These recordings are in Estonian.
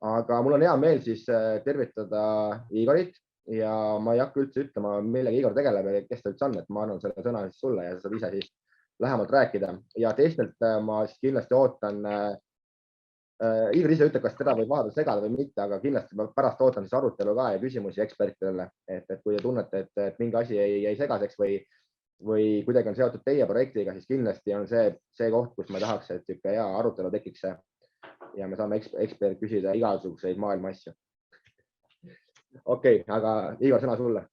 Aga mul on hea meel siis tervitada Igorit ja ma ei hakka üldse ütlema, millega Igor tegeleb ja kes ta üldse on, et ma annan selle sõna siis sulle ja sa saad ise siis lähemalt rääkida. Ja teistelt ma siis kindlasti ootan, Igor ise ütleb, kas teda võib vahepeal segada või mitte, aga kindlasti ma pärast ootan siis arutelu ka ja küsimusi ekspertidele, et kui te tunnete, et mingi asi jäi segaseks või kuidagi on seotud teie projektiga, siis kindlasti on see koht, kus ma tahaks, et ikka hea arutelu tekiks ja me saame ekspert küsida igasuguseid maailma asju. Okei, aga Igor, sõna sulle.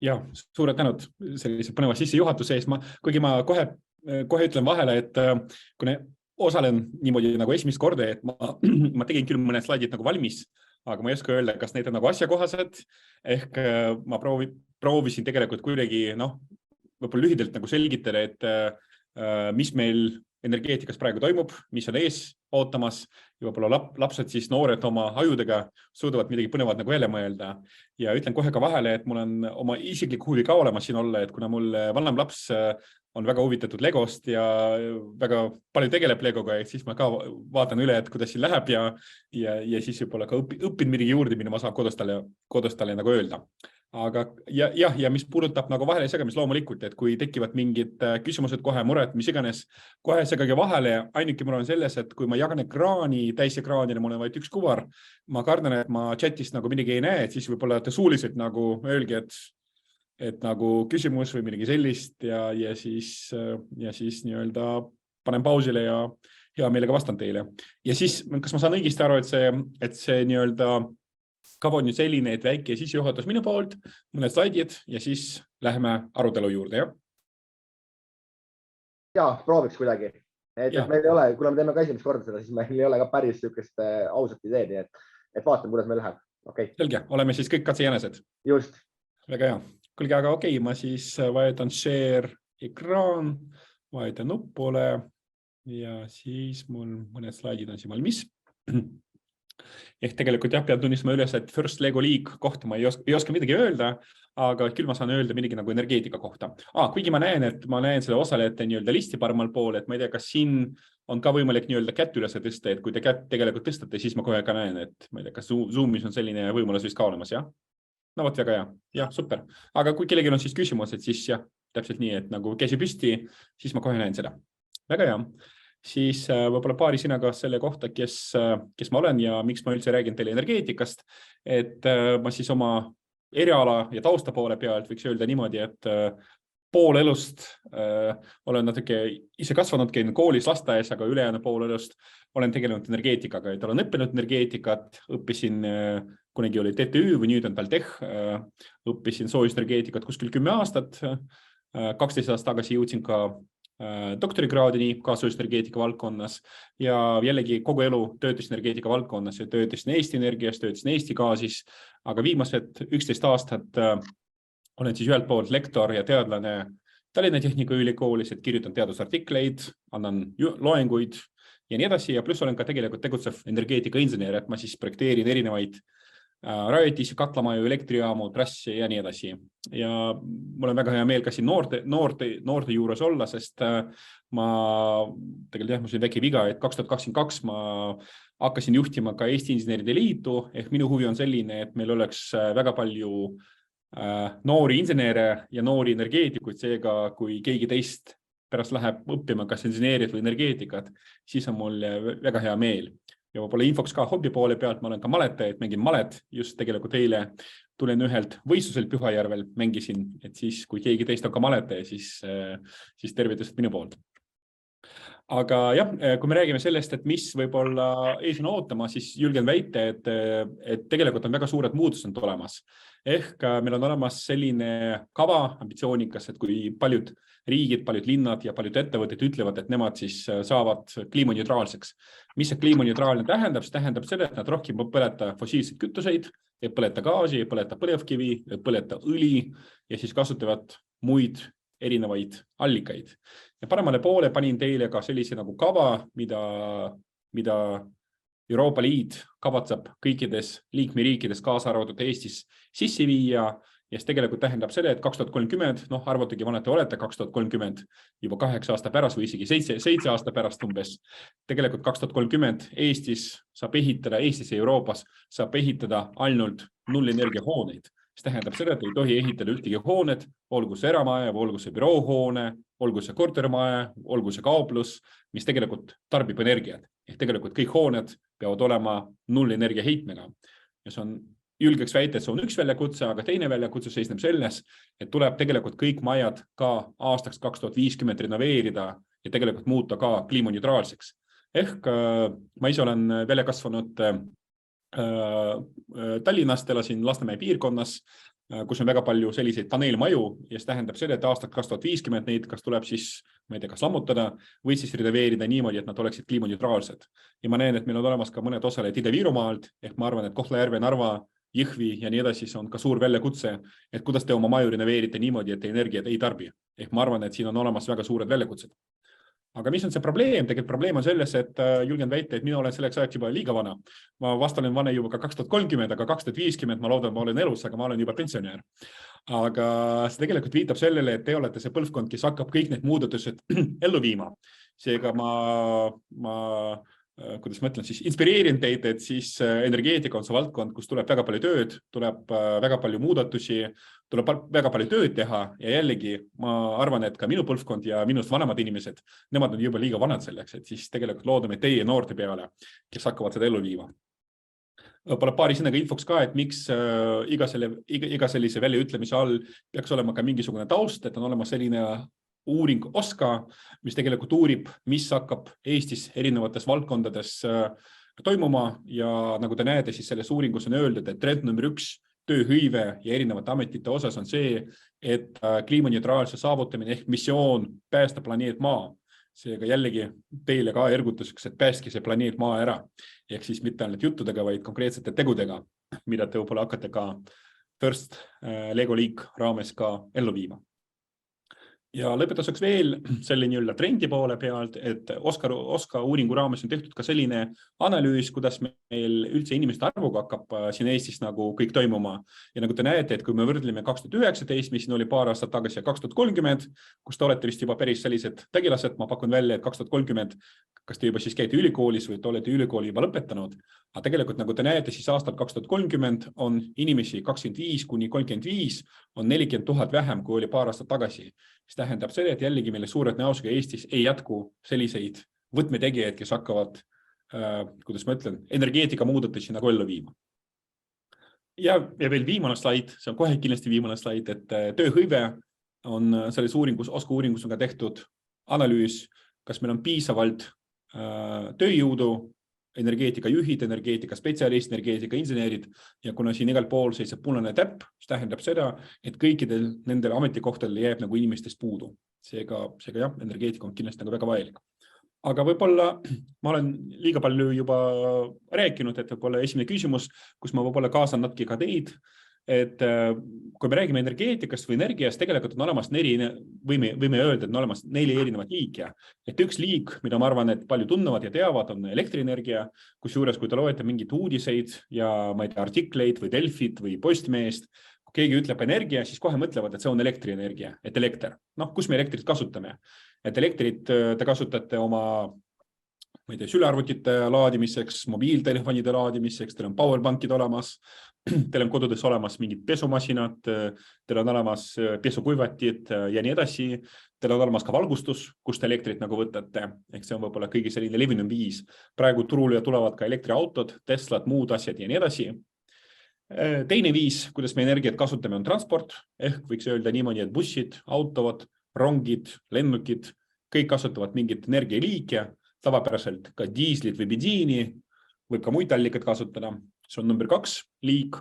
Ja, suured tänud sellise põneva sissejuhatuse ees. Kuigi ma kohe ütlen vahele, et kui osalen niimoodi nagu esimest korda, et ma tegin küll mõned slaidid nagu valmis, aga ma ei oska öelda, kas need on nagu asjakohased. Ehk ma proovisin tegelikult kuidagi, võib-olla lühidalt nagu selgitada, et mis meil energeetikas praegu toimub, mis on ees ootamas ja võib-olla lapsed siis noored oma ajudega suudavad midagi põnevat nagu jälle mõelda. Ja ütlen kohe ka vahele, et mul on oma isiklik huvi ka olemas siin olla, et kuna mul vanem laps on väga huvitatud Legost ja väga palju tegeleb Legoga, et siis ma ka vaatan üle, et kuidas siin läheb ja siis võib-olla ka õpin midagi juurde, mida ma saan kodus talle nagu öelda. Aga ja mis puudutab nagu vahele segamist loomulikult, et kui tekivad mingid küsimused kohe, mured, mis iganes, kohe segage vahele. Ainuke mul on selles, et kui ma jagan ekraani, täisekraanile, mul on vaid üks kuvar, ma kardan, et ma chatist nagu midagi ei näe, et siis võib-olla te suuliselt nagu öelge, et nagu küsimus või midagi sellist ja siis nii-öelda panen pausile ja hea meelega vastan teile. Ja siis, kas ma saan õigesti aru, et see nii-öelda kava on ju selline, et väike sissejuhatus minu poolt, mõned slaidid ja siis läheme arutelu juurde, jah? Ja, prooviks kuidagi. Et meil ei ole, kuna me teeme ka esimest korda seda, siis meil ei ole ka päris niisugust ausat ideed, et vaatame, kuidas meil läheb. Okay. Selge, oleme siis kõik katsejänesed. Just. Väga hea. Kuulge, aga okei, ma siis vajutan share ekraan, vajutan nuppule ja siis mul mõned slaidid on siin valmis. Ehk tegelikult pean tunnistama üles, et First Lego League kohta ma ei oska midagi öelda, aga küll ma saan öelda midagi nagu energeetika kohta. Kuigi ma näen selle osalejate nii-öelda listi paremal pool, et ma ei tea, kas siin on ka võimalik nii-öelda kätt üles tõsta, et kui te kätt tegelikult tõstate, siis ma kohe ka näen, et ma ei tea, kas Zoomis on selline võimalus vist ka olemas, jah? No võt, väga hea. Jah, super. Aga kui kellelgi on siis küsimus, et siis jah, täpselt nii, et nagu käsi püsti, siis ma kohe näen seda. Väga hea. Siis võib-olla paari sõnaga selle kohta, kes ma olen ja miks ma üldse räägin teile energeetikast. Et ma siis oma eriala ja tausta poole pealt võiks öelda niimoodi, et pool elust olen natuke ise kasvanud, käin koolis lasteaias, aga ülejäänud pool elust olen tegelenud energeetikaga. Et olen õppinud energeetikat, õppisin, kunagi oli TTÜ või nüüd on TalTech, õppisin soojusenergeetikat kuskil 10 aastat, 12 aastat tagasi jõudsin ka doktorikraadini kaassoojusenergeetika valdkonnas ja jällegi kogu elu töötasin energeetika valdkonnas ja töötasin Eesti Energias, töötasin Eesti Gaasis, aga viimased 11 aastat olen siis ühelt poolt lektor ja teadlane Tallinna Tehnikaülikoolis, et kirjutan teadusartikleid, annan loenguid ja nii edasi ja pluss olen ka tegelikult tegutsev energeetika insener, et ma siis projekteerin erinevaid rajatisi, kaklamaju, elektrijaamu, trassi ja nii edasi. Ja mul on väga hea meel ka siin noorte juures olla, sest ma tegelikult mul oli väike viga, et 2022 ma hakkasin juhtima ka Eesti Inseneride Liitu, ehk minu huvi on selline, et meil oleks väga palju noori insenere ja noori energeetikuid, seega kui keegi teist pärast läheb õppima kas inseneeriat või energeetikat, siis on mul väga hea meel. Ja võib-olla infoks ka hobby poole pealt, ma olen ka maletaja, et mängin malet, just tegelikult eile tulen ühelt võistluselt Pühajärvel, mängisin, et siis kui keegi teist on ka maletaja, siis tervitused minu poolt. Aga jah, kui me räägime sellest, et mis võib-olla ees on ootama, siis julgen väita, et tegelikult on väga suured muutused olemas. Ehk meil on olemas selline kava ambitsioonikas, et kui paljud riigid, paljud linnad ja paljud ettevõtted ütlevad, et nemad siis saavad kliimaneutraalseks. Mis see kliimaneutraalne tähendab? See tähendab seda, et nad rohkem põleta fossiilseid kütuseid, ei põleta gaasi, ei põleta põlevkivi, ei põleta õli ja siis kasutavad muid erinevaid allikaid. Ja paremale poole panin teile ka sellise nagu kava, mida Euroopa Liit kavatseb kõikides liikmeriikides kaasa arvatud Eestis sisse viia Ja see tegelikult tähendab selle, et 2030, arvutage, vanad te olete 2030 juba 8 aasta pärast või isegi 7 aasta pärast umbes. Tegelikult 2030 Eestis ja Euroopas saab ehitada ainult nullenergia hooneid. See tähendab seda, et ei tohi ehitada ühtegi hoonet, olgu see eramaja, olgu see büroohoone, olgu see kortermaja, olgu see kauplus, mis tegelikult tarbib energiat. Ehk tegelikult kõik hooned peavad olema nullenergia heitmega. Ja see on julgeks väita, et see on üks väljakutse, aga teine väljakutse seisneb selles, et tuleb tegelikult kõik majad ka aastaks 2050 renoveerida ja tegelikult muuta ka kliimaneutraalseks. Ehk ma ise olen välja kasvanud Tallinnast, elasin Lasnamäe piirkonnas, kus on väga palju selliseid paneelmaju ja see tähendab seda, et aastaks 2050 neid kas tuleb siis, ma ei tea, kas lammutada või siis renoveerida niimoodi, et nad oleksid kliimaneutraalsed. Ja ma näen, et meil on olemas ka mõned osalejad Ida-Virumaalt, ehk ma arvan, et Kohtla-Järve, Narva, Jõhvi ja nii edasi on ka suur väljakutse, et kuidas te oma maju renoveerite niimoodi, et energiat ei tarbi. Ehk ma arvan, et siin on olemas väga suured väljakutsed. Aga mis on see probleem? Tegelikult probleem on selles, et julgen väita, et mina olen selleks ajaks juba liiga vana. Ma vast olen vana juba ka 2030, aga 2050 ma loodan, ma olen elus, aga ma olen juba pensionär. Aga see tegelikult viitab sellele, et te olete see põlvkond, kes hakkab kõik need muudatused ellu viima. Seega kuidas ma ütlen, siis inspireerin teid, et siis energeetika on see valdkond, kus tuleb väga palju tööd, tuleb väga palju muudatusi, tuleb väga palju tööd teha ja jällegi ma arvan, et ka minu põlvkond ja minust vanemad inimesed, nemad on juba liiga vanad selleks, et siis tegelikult loodame teie noorte peale, kes hakkavad seda ellu viima. Võib-olla paari sõnaga infoks ka, et miks iga sellise väljaütlemise all peaks olema ka mingisugune taust, et on olemas selline uuring OSKA, mis tegelikult uurib, mis hakkab Eestis erinevates valdkondades toimuma ja nagu te näete, siis selles uuringus on öeldud, et trend number 1 tööhõive ja erinevate ametite osas on see, et kliimaneutraalse saavutamine ehk missioon päästa planeet Maa. Seega jällegi teile ka ergutuseks, et päästke see planeet Maa ära. Ehk siis mitte ainult juttudega, vaid konkreetsete tegudega, mida te võib-olla hakkate ka First Lego League raames ka ellu viima. Ja lõpetuseks veel selle nii-öelda trendi poole pealt, et OSKA uuringu raames on tehtud ka selline analüüs, kuidas meil üldse inimeste arvuga hakkab siin Eestis nagu kõik toimuma. Ja nagu te näete, et kui me võrdleme 2019, mis oli paar aastat tagasi ja 2030, kus te olete vist juba päris sellised tegelased, ma pakun välja, et 2030, kas te juba siis käite ülikoolis või te olete ülikooli juba lõpetanud. Aga tegelikult nagu te näete, siis aastal 2030 on inimesi 25–35 on 40 000 vähem, kui oli paar aastat tagasi. See tähendab seda, et jällegi meile suured näosusega Eestis ei jätku selliseid võtmetegijaid, kes hakkavad, kuidas ma ütlen, energeetika muudatusi nagu ellu viima. Ja veel viimane slaid, see on kohe kindlasti viimane slaid, et tööhõive on selles uuringus, OSKA uuringus on ka tehtud analüüs, kas meil on piisavalt tööjõudu, energeetika juhid, energeetika spetsialist, energeetika insenerid ja kuna siin igal pool seisab punane täpp, see tähendab seda, et kõikidel nendel ametikohtadel jääb nagu inimestest puudu. Seega jah, energeetika on kindlasti nagu väga vajalik. Aga võib-olla ma olen liiga palju juba rääkinud, et võib-olla esimene küsimus, kus ma võib-olla kaasan natuke ka teid, et kui me räägime energeetikast või energiast, tegelikult on olemas võime öelda, et on olemas 4 erinevat liiki. Et üks liik, mida ma arvan, et palju tunnevad ja teavad, on elektrienergia, kus juures, kui te loete mingid uudiseid ja ma ei tea, artikleid või Delfit või Postmeest, kui keegi ütleb energia, siis kohe mõtlevad, et see on elektrienergia, et elekter. Kus me elektrit kasutame? Et elektrit te kasutate oma ma ei tea, sülearvutite laadimiseks, mobiiltelefonide laadimiseks, teil on powerbankid olemas, teil on kodudes olemas mingid pesumasinad, teil on olemas pesukuivatid ja nii edasi, teil on olemas ka valgustus, kust elektrit nagu võtate, ehk see on võib-olla kõigi selline levinum viis. Praegu turule tulevad ka elektriautod, Teslad, muud asjad ja nii edasi. Teine viis, kuidas me energiat kasutame, on transport, ehk võiks öelda niimoodi, et bussid, autod, rongid, lennukid, kõik kasutavad mingit energialiike, tavapäraselt ka diislit või bensiini, võib ka muid allikad kasutada. See on number 2 liik.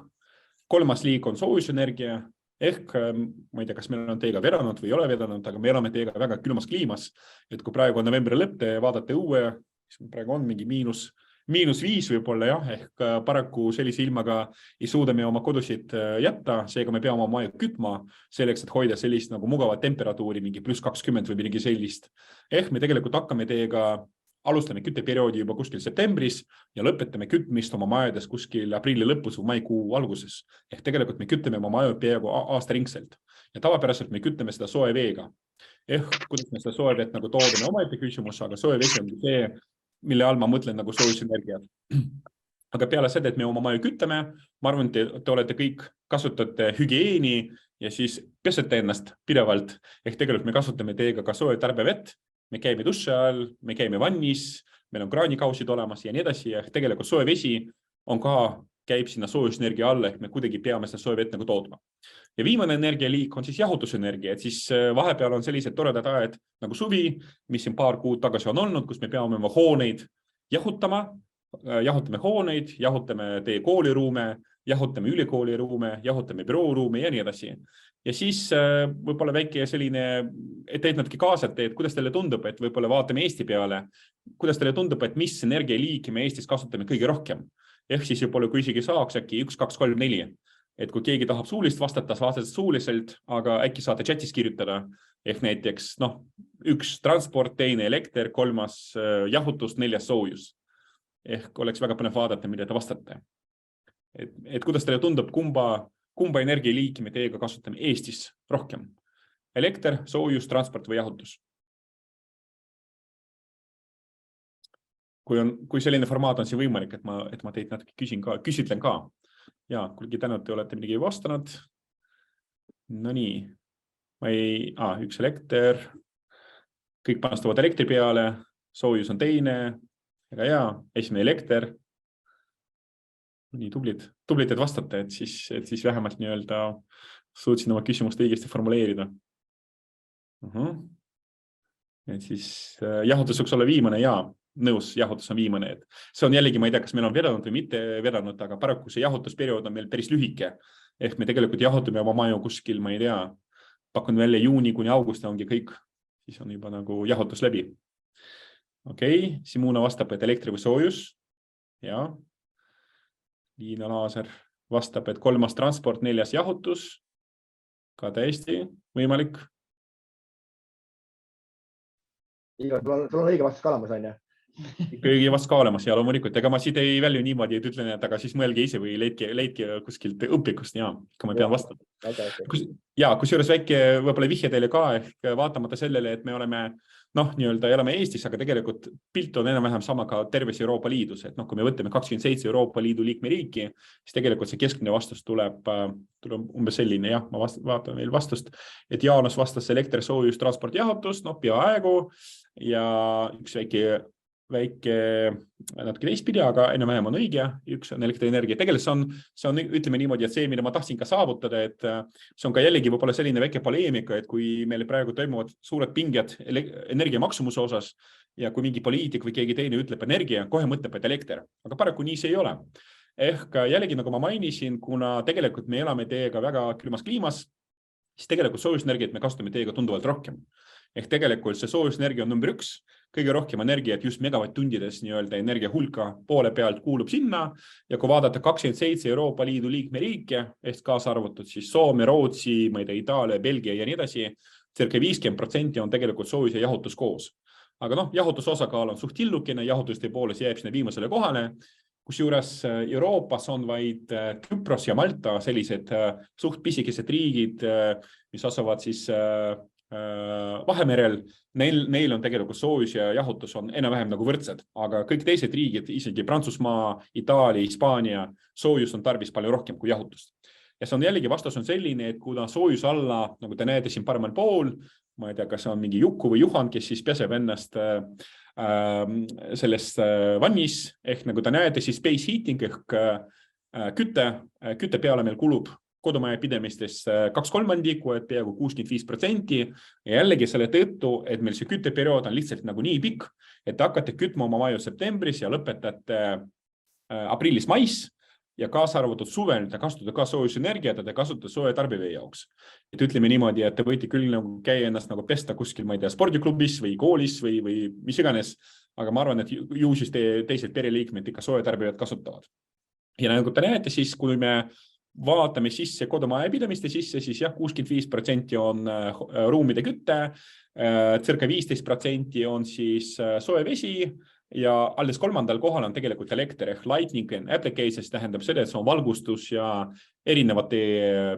3. liik on soojusenergia, ehk ma ei tea, kas meil on teiega vedanud või ei ole vedanud, aga me elame teiega väga külmas kliimas. Et kui praegu on novembri lõpp, te vaatate õue, siis praegu on mingi -5 võib-olla jah, ehk paraku sellise ilmaga ei suuda me oma kodusid jätta, seega me peame oma maju kütma selleks, et hoida sellist nagu mugavat temperatuuri, mingi +20 või mingi sellist. Ehk me tegelikult hakkame teiega alustame kütteperioodi juba kuskil septembris ja lõpetame kütmist oma majades kuskil aprilli lõpus või maikuu alguses. Ehk tegelikult me kütame oma maju peaaegu aastaringselt ja tavapäraselt me kütame seda soe veega. Ehk kuidas me seda soe vett nagu toodame omaette küsimus, aga soe vesi on see, mille all ma mõtlen nagu soojusenergiat. Aga peale seda, et me oma maju kütame, ma arvan, te olete kõik kasutate hügieeni ja siis pesete ennast pidevalt. Ehk tegelikult me kasutame teiega ka soe tarbevett, me käime duši all, me käime vannis, meil on kraanikausid olemas ja nii edasi. Ja tegelikult soe vesi on ka, käib sinna soojusenergia alla, ehk me kuidagi peame seda soe vett nagu tootma. Ja viimane energialiik on siis jahutusenergia, et siis vahepeal on sellised toredad ajad nagu suvi, mis siin paar kuud tagasi on olnud, kus me peame oma hooneid jahutama, jahutame hooneid, jahutame teie kooliruume, jahutame ülikooliruume, jahutame bürooruume ja nii edasi. Ja siis võib-olla väike selline, et natuke kaasate, et kuidas teile tundub, et võib-olla vaatame Eesti peale, kuidas teile tundub, et mis energialiiki me Eestis kasutame kõige rohkem. Ehk siis võib-olla kui isegi saaks äkki 1, 2, 3, 4. Et kui keegi tahab suulist vastata, vastata suuliselt, aga äkki saate chatis kirjutada. Ehk näiteks 1 transport, 2 elekter, 3 jahutus, 4 soojus. Ehk oleks väga põnev vaadata, mida te vastate. Et kuidas teile tundub, kumba energialiiki me teiega kasutame Eestis rohkem? Elekter, soojus, transport või jahutus? Kui selline formaat on siin võimalik, et ma teid natuke küsitlen ka. Ja, kuigi täna te olete midagi vastanud. No nii. 1 elekter. Kõik panustavad elektri peale. Soojus on teine. Aga ja, esimene elekter. Nii tublid, et vastate, et siis vähemalt nii-öelda suutsin oma küsimust õigesti formuleerida. Et siis jahutus võiks olla viimane ja nõus, jahutus on viimane. Et see on jällegi, ma ei tea, kas meil on vedanud või mitte vedanud, aga paraku see jahutusperiood on meil päris lühike. Ehk me tegelikult jahutame oma maju kuskil, ma ei tea, pakun välja juuni kuni augusti ongi kõik, siis on juba nagu jahutus läbi. Okei, Simuna vastab, et elektri või soojus. Ja. Liina Laaser vastab, et 3 transport, 4 jahutus. Ka täiesti võimalik. Igor, sul on õige vastus ka olemas, on ju? Kõige vastus ka olemas ja loomulikult. Ega ma siit ei välju niimoodi, et ütlen, et aga siis mõelge ise või leidke kuskilt õpikust. Ja, kui ma pean vastama. Ja, kusjuures väike võibolla vihje teile ka, ehk vaatamata sellele, et me oleme nii-öelda elame Eestis, aga tegelikult pilt on enam-vähem sama ka terves Euroopa Liidus. Et kui me võtame 27 Euroopa Liidu liikmeriiki, siis tegelikult see keskmine vastus tuleb umbes selline. Jah, ma vaatan veel vastust, et Jaanus vastas elekter, soojus, transport, jahutus, peaaegu ja üks väike natuke teistpidi, aga enam-vähem on õige. Üks on elektrienergia. Tegelikult see on, ütleme niimoodi, et see, mida ma tahtsin ka saavutada, et see on ka jällegi võib-olla selline väike poleemika, et kui meil praegu toimuvad suured pinged energia maksumuse osas ja kui mingi poliitik või keegi teine ütleb energia, kohe mõtleb, et elekter. Aga paraku nii see ei ole. Ehk jällegi, nagu ma mainisin, kuna tegelikult me elame teiega väga külmas kliimas, siis tegelikult soojusenergiat me kasutame teiega tunduvalt rohkem. Ehk tegelikult see soojusenergia on number 1, kõige rohkem energiat just megavatt-tundides nii-öelda energia hulka poole pealt kuulub sinna. Ja kui vaadata 27 Euroopa Liidu liikmeriike, ehk kaasa arvatud siis Soome, Rootsi, ma ei tea, Itaalia, Belgia ja nii edasi, circa 50% on tegelikult soojus ja jahutus koos. Aga jahutuse osakaal on suht tillukene, jahutus tõepoolest jääb sinna viimasele kohale. Kusjuures Euroopas on vaid Küpros ja Malta sellised suht pisikesed riigid, mis asuvad siis Vahemerel, neil on tegelikult soojus ja jahutus on enam-vähem nagu võrdsed, aga kõik teised riigid, isegi Prantsusmaa, Itaalia, Hispaania, soojus on tarvis palju rohkem kui jahutust. Ja see on jällegi vastus on selline, et kuna soojus alla, nagu te näete siin paremal pool, ma ei tea, kas on mingi Juku või Juhan, kes siis peseb ennast selles vannis, ehk nagu te näete, siis space heating ehk kütte peale meil kulub kodumaja pidemistes 2/3, et peaaegu 65%. Ja jällegi selle tõttu, et meil see kütteperiood on lihtsalt nagu nii pikk, et te hakkate kütma oma maju septembris ja lõpetate aprillis-mais ja kaasa arvatud suvel, te kasutate ka soojusenergiat ja te kasutate soe tarbevee jaoks. Et ütleme niimoodi, et te võite küll nagu käia ennast nagu pesta kuskil, ma ei tea, spordiklubis või koolis või mis iganes, aga ma arvan, et ju siis teised pereliikmed ikka soe tarbeveed kasutavad. Ja nagu te näete, siis kui me vaatame sisse kodumaja pidamiste sisse, siis jah, 65% on ruumide kütte, circa 15% on siis soe vesi, ja alles 3. kohal on tegelikult elekter ehk lightning and applications, tähendab seda, et see on valgustus ja erinevate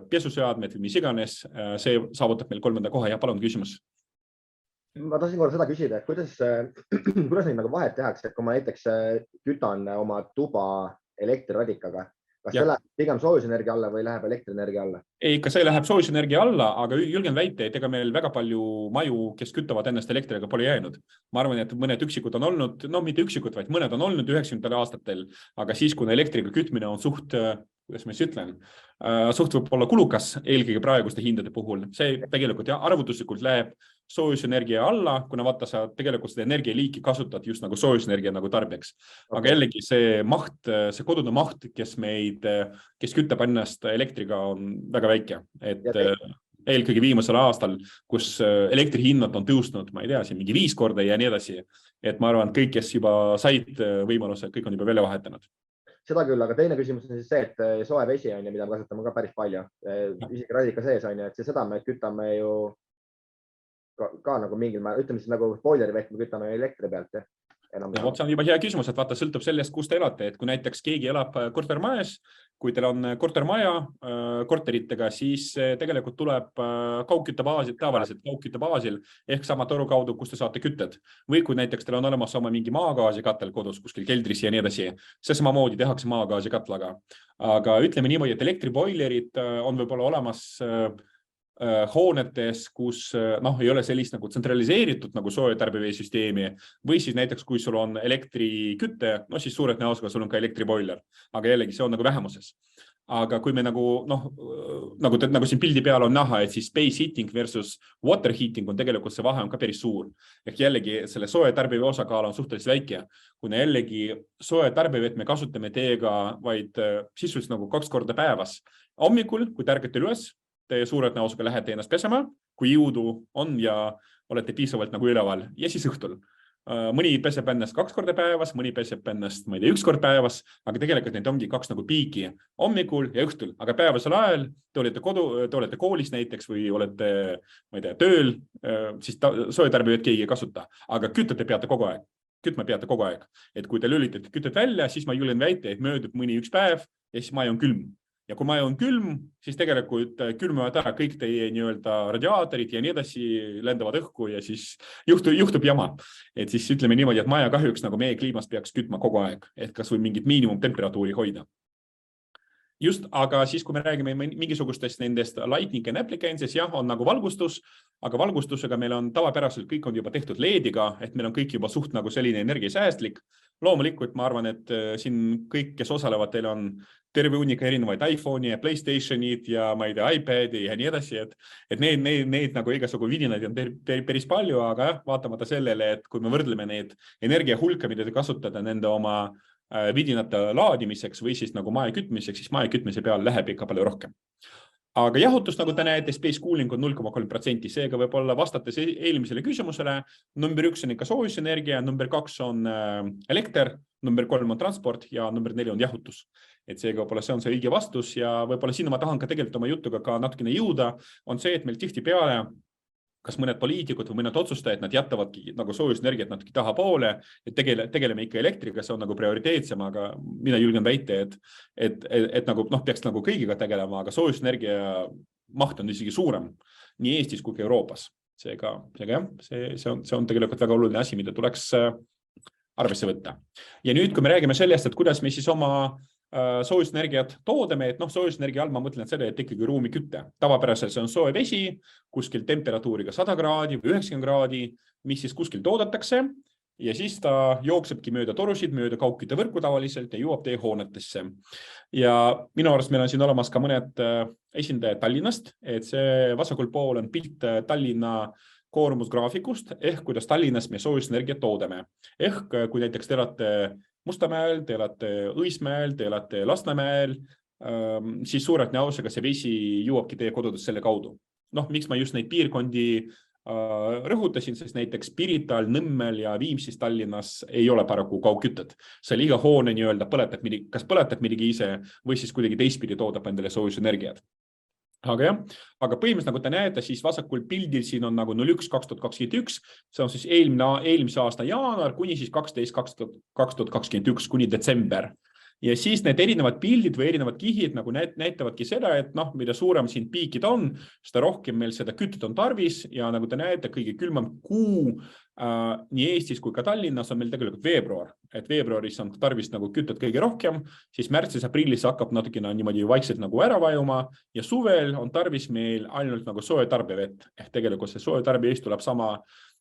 pesuseadmed või mis iganes, see saavutab meil 3. koha ja palun küsimus. Ma tahtsin korra seda küsida, et kuidas neid nagu vahet tehakse, et kui ma näiteks kütan oma tuba elektriradikaga, kas see läheb pigem soojusenergia alla või läheb elektrienergia alla? Ei, ikka see läheb soojusenergia alla, aga julgen väita, et ega meil väga palju maju, kes kütavad ennast elektriga, pole jäänud. Ma arvan, et mõned üksikud on olnud, no mitte üksikud, vaid mõned on olnud 90. aastatel, aga siis, kui elektriga kütmine on suht, kuidas ma siis ütlen, suht võib olla kulukas eelkõige praeguste hindade puhul. See tegelikult arvutuslikult läheb soojusenergia alla, kuna vaata sa tegelikult seda energialiiki kasutad just nagu soojusenergia nagu tarbijaks. Aga jällegi see maht, see kodune maht, kes kütab ennast elektriga, on väga väike. Et eelkõige viimasel aastal, kus elektrihinnad on tõusnud, ma ei tea, siin mingi 5 korda ja nii edasi. Et ma arvan, kõik, kes juba said võimaluse, kõik on juba välja vahetanud. Seda küll, aga teine küsimus on siis see, et soe vesi on ja mida me kasutame ka päris palju. Isegi radika sees on ja et seda me kütame ju ka nagu mingil määral, ütleme siis nagu boileri vett me kütame elektri pealt. Ja see on juba hea küsimus, et vaata, sõltub sellest, kus te elate, et kui näiteks keegi elab kortermajas, kui teil on kortermaja korteritega, siis tegelikult tuleb kaugkütte baasil, tavaliselt kaugkütte baasil ehk sama toru kaudu, kus te saate kütted. Või kui näiteks teil on olemas oma mingi maagaasi katel kodus kuskil keldris ja nii edasi, see samamoodi tehakse maagaasi katlaga. Aga ütleme niimoodi, et elektriboilerid on võib-olla olemas hoonetes, kus ei ole sellist nagu tsentraliseeritud nagu sooja tarbiveesüsteemi või siis näiteks, kui sul on elektrikütte, no siis suurelt näosega sul on ka elektriboiler, aga jällegi see on nagu vähemuses. Aga kui me nagu siin pildi peal on näha, et siis space heating versus water heating on tegelikult see vahe on ka päris suur. Ehk jällegi selle sooja tarbivee osakaal on suhteliselt väike, kuna jällegi sooja tarbivett me kasutame teiega vaid sisuliselt nagu 2 korda päevas. Hommikul, kui tärgate üles, te suurelt näosega lähete ennast pesema, kui jõudu on ja olete piisavalt nagu üleval ja siis õhtul. Mõni peseb ennast 2 korda päevas, mõni peseb ennast, ma ei tea, 1 kord päevas, aga tegelikult need ongi 2 nagu piiki hommikul ja õhtul, aga päevasel ajal te olete koolis näiteks või olete, ma ei tea, tööl, siis soojatarbijaid keegi ei kasuta, aga kütete peate kogu aeg. Kütma peate kogu aeg. Et kui te lülitate kütet välja, siis ma julgen väita, et möödub mõni 1 päev ja siis maja on külm. Ja kui maja on külm, siis tegelikult külmavad ära kõik teie nii-öelda radiaatorid ja nii edasi lendavad õhku ja siis juhtub jama. Et siis ütleme niimoodi, et maja kahjuks nagu meie kliimas peaks kütma kogu aeg, et kas või mingit miinimumtemperatuuri hoida. Just, aga siis kui me räägime mingisugustest nendest lightning and appliances, jah, on nagu valgustus, aga valgustusega meil on tavapäraselt kõik on juba tehtud LED-iga, et meil on kõik juba suht nagu selline energiasäästlik. Loomulikult ma arvan, et siin kõik, kes osalevad, teil on terve hunnika erinevaid iPhone'i ja PlayStationid ja ma ei tea, iPad'i ja nii edasi, et need nagu igasugu vidinaid on päris palju, aga jah, vaatamata sellele, et kui me võrdleme need energia hulka, mida te kasutada nende oma vidinate laadimiseks või siis nagu maja kütmiseks, siis maja kütmise peal läheb ikka palju rohkem. Aga jahutus, nagu te näete, space cooling on 0,3%, seega võib olla vastates eelmisele küsimusele. Number 1 on ikka soojusenergia, number 2 on elekter, number 3 on transport ja number 4 on jahutus. Et seega võib-olla see on see õige vastus ja võib-olla siin ma tahan ka tegelikult oma jutuga ka natukene jõuda, on see, et meil tihti peale kas mõned poliitikud või mõned otsustajad, nad jätavadki nagu soojusenergiat natuke tahapoole, et tegeleme ikka elektriga, see on nagu prioriteetsem, aga mina julgen väita, et nagu peaks nagu kõigiga tegelema, aga soojusenergia maht on isegi suurem nii Eestis kui ka Euroopas. Seega jah, see on tegelikult väga oluline asi, mida tuleks arvesse võtta. Ja nüüd, kui me räägime sellest, et kuidas me siis oma soojusenergiat toodame, et soojusenergia all ma mõtlen seda, et ikkagi ruumi kütte. Tavapäraselt see on soe vesi, kuskil temperatuuriga 100 kraadi või 90 kraadi, mis siis kuskil toodetakse ja siis ta jooksebki mööda torusid, mööda kaugkütte võrku tavaliselt ja jõuab teie hoonetesse. Ja minu arust meil on siin olemas ka mõned esindajad Tallinnast, et see vasakul pool on pilt Tallinna koormusgraafikust ehk kuidas Tallinnas me soojusenergiat toodame. Ehk kui näiteks te elate Mustamäel, te elate Õismäel, te elate Lasnamäel, siis suurelt näosega see vesi jõuabki teie kodudes selle kaudu. Miks ma just neid piirkondi rõhutasin, sest näiteks Pirital, Nõmmel ja Viimsis Tallinnas ei ole paraku kaugkütted. Seal iga hoone nii-öelda kas põletab midagi ise või siis kuidagi teistpidi toodab endale soojusenergiat. Aga jah, aga põhimõtteliselt nagu te näete, siis vasakul pildil siin on nagu 01/2021, see on siis eelmise aasta jaanuar kuni siis 12/2021 kuni detsember. Ja siis need erinevad pildid või erinevad kihid nagu näitavadki seda, et noh, mida suurem siin piikid on, seda rohkem meil seda kütet on tarvis ja nagu te näete, kõige külmem kuu nii Eestis kui ka Tallinnas on meil tegelikult veebruar, et veebruaris on tarvis nagu kütet kõige rohkem, siis märtsis-aprillis hakkab natukene niimoodi vaikselt nagu ära vajuma ja suvel on tarvis meil ainult nagu soe tarbevett, ehk tegelikult see soe tarbevett tuleb sama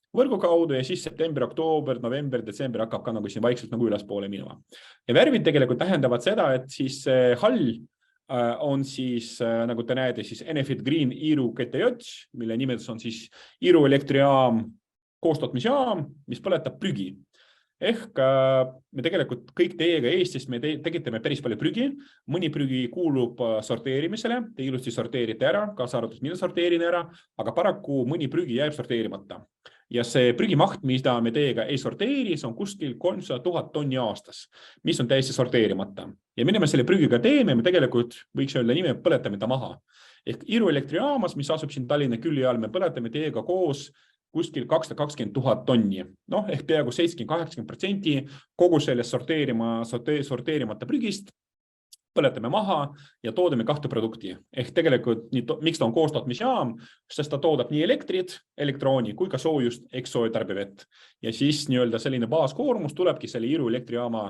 võrgu kaudu ja siis september, oktoober, november, detsember hakkab ka nagu siin vaikselt nagu ülespoole minema. Ja värvid tegelikult tähendavad seda, et siis hall on siis, nagu te näete, siis Enefit Green Iru GTJ, mille nimetus on siis Iru elektrijaam, koostootmisjaam, mis põletab prügi. Ehk me tegelikult kõik teiega Eestis, me tekitame päris palju prügi, mõni prügi kuulub sorteerimisele, te ilusti sorteerite ära, kaasa arvatud mina sorteerin ära, aga paraku mõni prügi jääb sorteerimata. Ja see prügimaht, mida me teiega ei sorteeri, see on kuskil 300 000 tonni aastas, mis on täiesti sorteerimata. Ja mida me selle prügiga teeme, me tegelikult võiks öelda nime, põletame ta maha. Ehk Iru elektrijaamas, mis asub siin Tallinna külje all, me põletame teiega koos kuskil 220 000 tonni. Noh, ehk peaaegu 70-80% kogu sellest sorteerimata prügist põletame maha ja toodame kahte produkti. Ehk tegelikult, miks ta on koostootmisjaam, sest ta toodab nii elektrit, elektrooni kui ka soojust, eks soe tarbevett. Ja siis nii-öelda selline baaskoormus tulebki selle Iru elektrijaama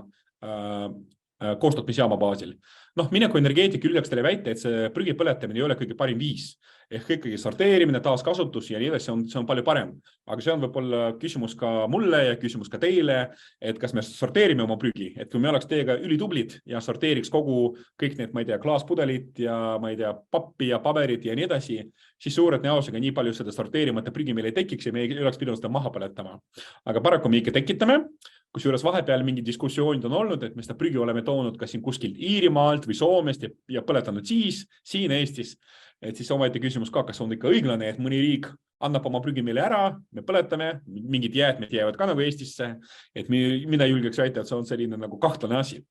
koostootmisjaama baasil. Noh, mina kui energeetik julgeks teile väita, et see prügi põletamine ei ole kõige parim viis. Ehk ikkagi sorteerimine, taaskasutus ja nii edasi, see on palju parem. Aga see on võib-olla küsimus ka mulle ja küsimus ka teile, et kas me sorteerime oma prügi. Et kui me oleks teiega ülitublid ja sorteeriks kõik need, ma ei tea, klaaspudelit ja ma ei tea, pappi ja paberit ja nii edasi, siis suured näosega nii palju seda sorteerimata prügi meil ei tekiks ja me ei oleks pidanud seda maha põletama. Aga paraku me ikka tekitame. Kusjuures vahepeal mingi diskussioonid on olnud, et me seda prügi oleme toonud ka siin kuskilt Iirimaalt või Soomest ja põletanud siin Eestis. Et siis omaette küsimus ka, kas on ikka õiglane, et mõni riik annab oma prügi meile ära, me põletame, mingid jäätmed jäävad ka nagu Eestisse, et mina julgeks väita, et see on selline nagu kahtlane asi.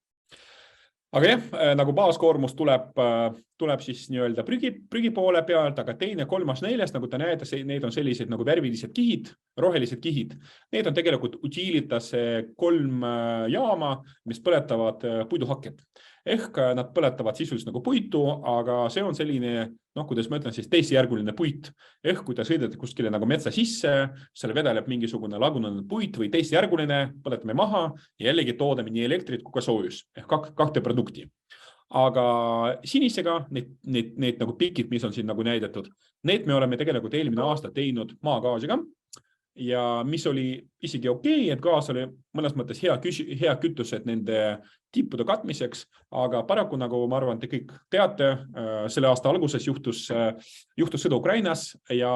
Aga jah, nagu baaskoormus tuleb siis nii-öelda prügi poole pealt, aga teine, kolmas, neljas, nagu te näete, need on sellised nagu värvilised kihid, rohelised kihid. Need on tegelikult Utilitas 3 jaama, mis põletavad puiduhaket. Ehk nad põletavad sisuliselt nagu puitu, aga see on selline, kuidas ma ütlen, siis teisejärguline puit. Ehk kui te sõidate kuskile nagu metsa sisse, seal vedeleb mingisugune lagunenud puit või teisejärguline, põletame maha ja jällegi toodame nii elektrit kui ka soojus. Ehk kahte produkti. Aga sinisega, need nagu pikid, mis on siin nagu näidatud, need me oleme tegelikult eelmine aasta teinud maagaasiga. Ja mis oli isegi okei, et gaas oli mõnes mõttes hea kütus, et nende tippude katmiseks, aga paraku nagu ma arvan, te kõik teate, selle aasta alguses juhtus sõda Ukrainas ja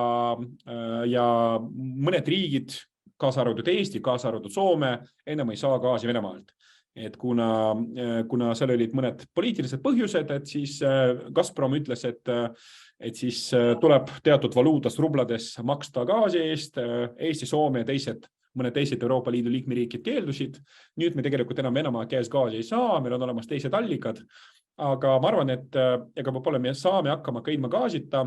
mõned riigid, kaasa arvatud Eesti, kaasa arvatud Soome, enam ei saa gaasi Venemaalt. Et kuna seal olid mõned poliitilised põhjused, et siis Gazprom ütles, et siis tuleb teatud valuutas rublades maksta gaasi eest, Eesti, Soome ja mõned teised Euroopa Liidu liikmeriikid keeldusid. Nüüd me tegelikult enam Venemaa käes gaasi ei saa, meil on olemas teised allikad, aga ma arvan, et ega võib-olla me saame hakkama ka ilma gaasita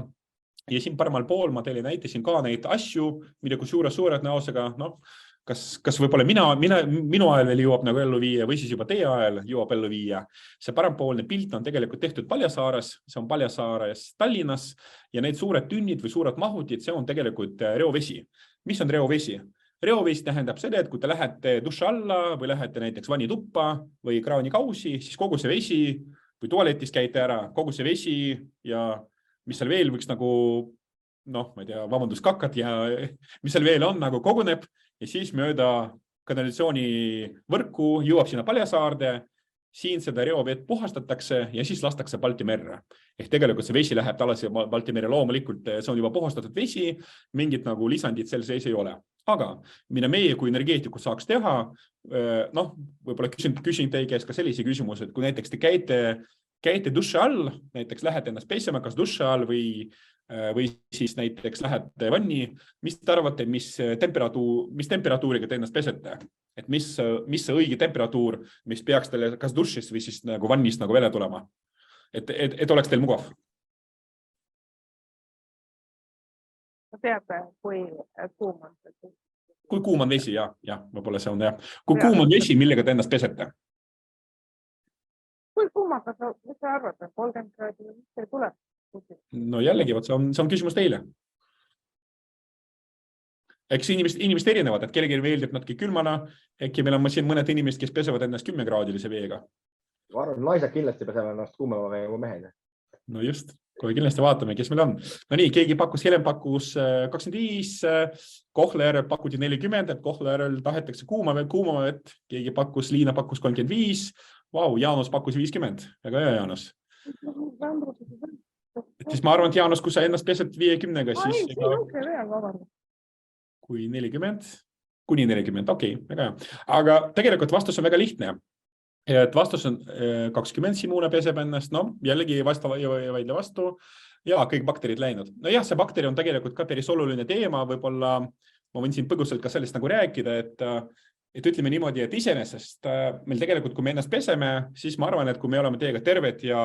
ja siin paremal pool ma teile näitasin ka neid asju, mida kui suured näosega, kas võib-olla minu ajal veel jõuab nagu ellu viia või siis juba teie ajal jõuab ellu viia. See parempoolne pilt on tegelikult tehtud Paljasaares, see on Paljasaares Tallinnas ja need suured tünnid või suured mahutid, see on tegelikult reovesi. Mis on reovesi? Reovesi tähendab seda, et kui te lähete duši alla või lähete näiteks vannituppa või kraanikausi, siis kogu see vesi või tualetis käite ära, kogu see vesi ja mis seal veel võiks nagu, ma ei tea, vabandust, kakad ja mis seal veel on, nagu koguneb ja siis mööda kanalisatsioonivõrku jõuab sinna Paljasaarde, siin seda reovett puhastatakse ja siis lastakse Balti merre. Ehk tegelikult see vesi läheb talasi Balti merre, loomulikult see on juba puhastatud vesi, mingid nagu lisandid seal sees ei ole. Aga mida meie kui energeetikud saaks teha, võib-olla küsin teie käest ka sellise küsimus, et kui näiteks te käite duši all, näiteks lähete ennast pesema, kas duši all või siis näiteks lähete vanni, mis te arvate, mis temperatuuriga te ennast pesete? Et mis see õige temperatuur, mis peaks teile kas dušis või siis nagu vannist nagu välja tulema? Et oleks teil mugav? teab, kui kuum on? Kui kuum on vesi, jah, võib-olla see on jah. Kui kuum on vesi, millega te ennast pesete? Kui kuumaga mis sa arvad, 30 kraadi, mis see tuleb? No jällegi, see on küsimus teile. Eks inimesed erinevad, et kellegi meeldib natuke külmana, äkki meil on siin mõned inimesed, kes pesevad ennast 10-kraadilise veega. Ma arvan, naised kindlasti pesevad ennast kuumava veega kui mehed. No just, kui kindlasti vaatame, kes meil on. No nii, keegi Helen pakkus 25, Kohtla-Järvel pakuti 40, et Kohtla-Järvel tahetakse kuuma vett, keegi pakkus, Liina pakkus 35, vau, Jaanus pakkus 50, väga hea Jaanus. Siis ma arvan, et Jaanus, kui sa ennast pesed 50-ga, siis kui 40, kuni 40, okei, väga hea. Aga tegelikult vastus on väga lihtne. Et vastus on 20 Simuna peseb ennast, no jällegi vaidle vastu ja kõik bakterid läinud. No jah, see bakteri on tegelikult ka päris oluline teema, võib-olla ma võin siin põgusalt ka sellest nagu rääkida, et ütleme niimoodi, et iseenesest meil tegelikult, kui me ennast peseme, siis ma arvan, et kui me oleme teiega terved ja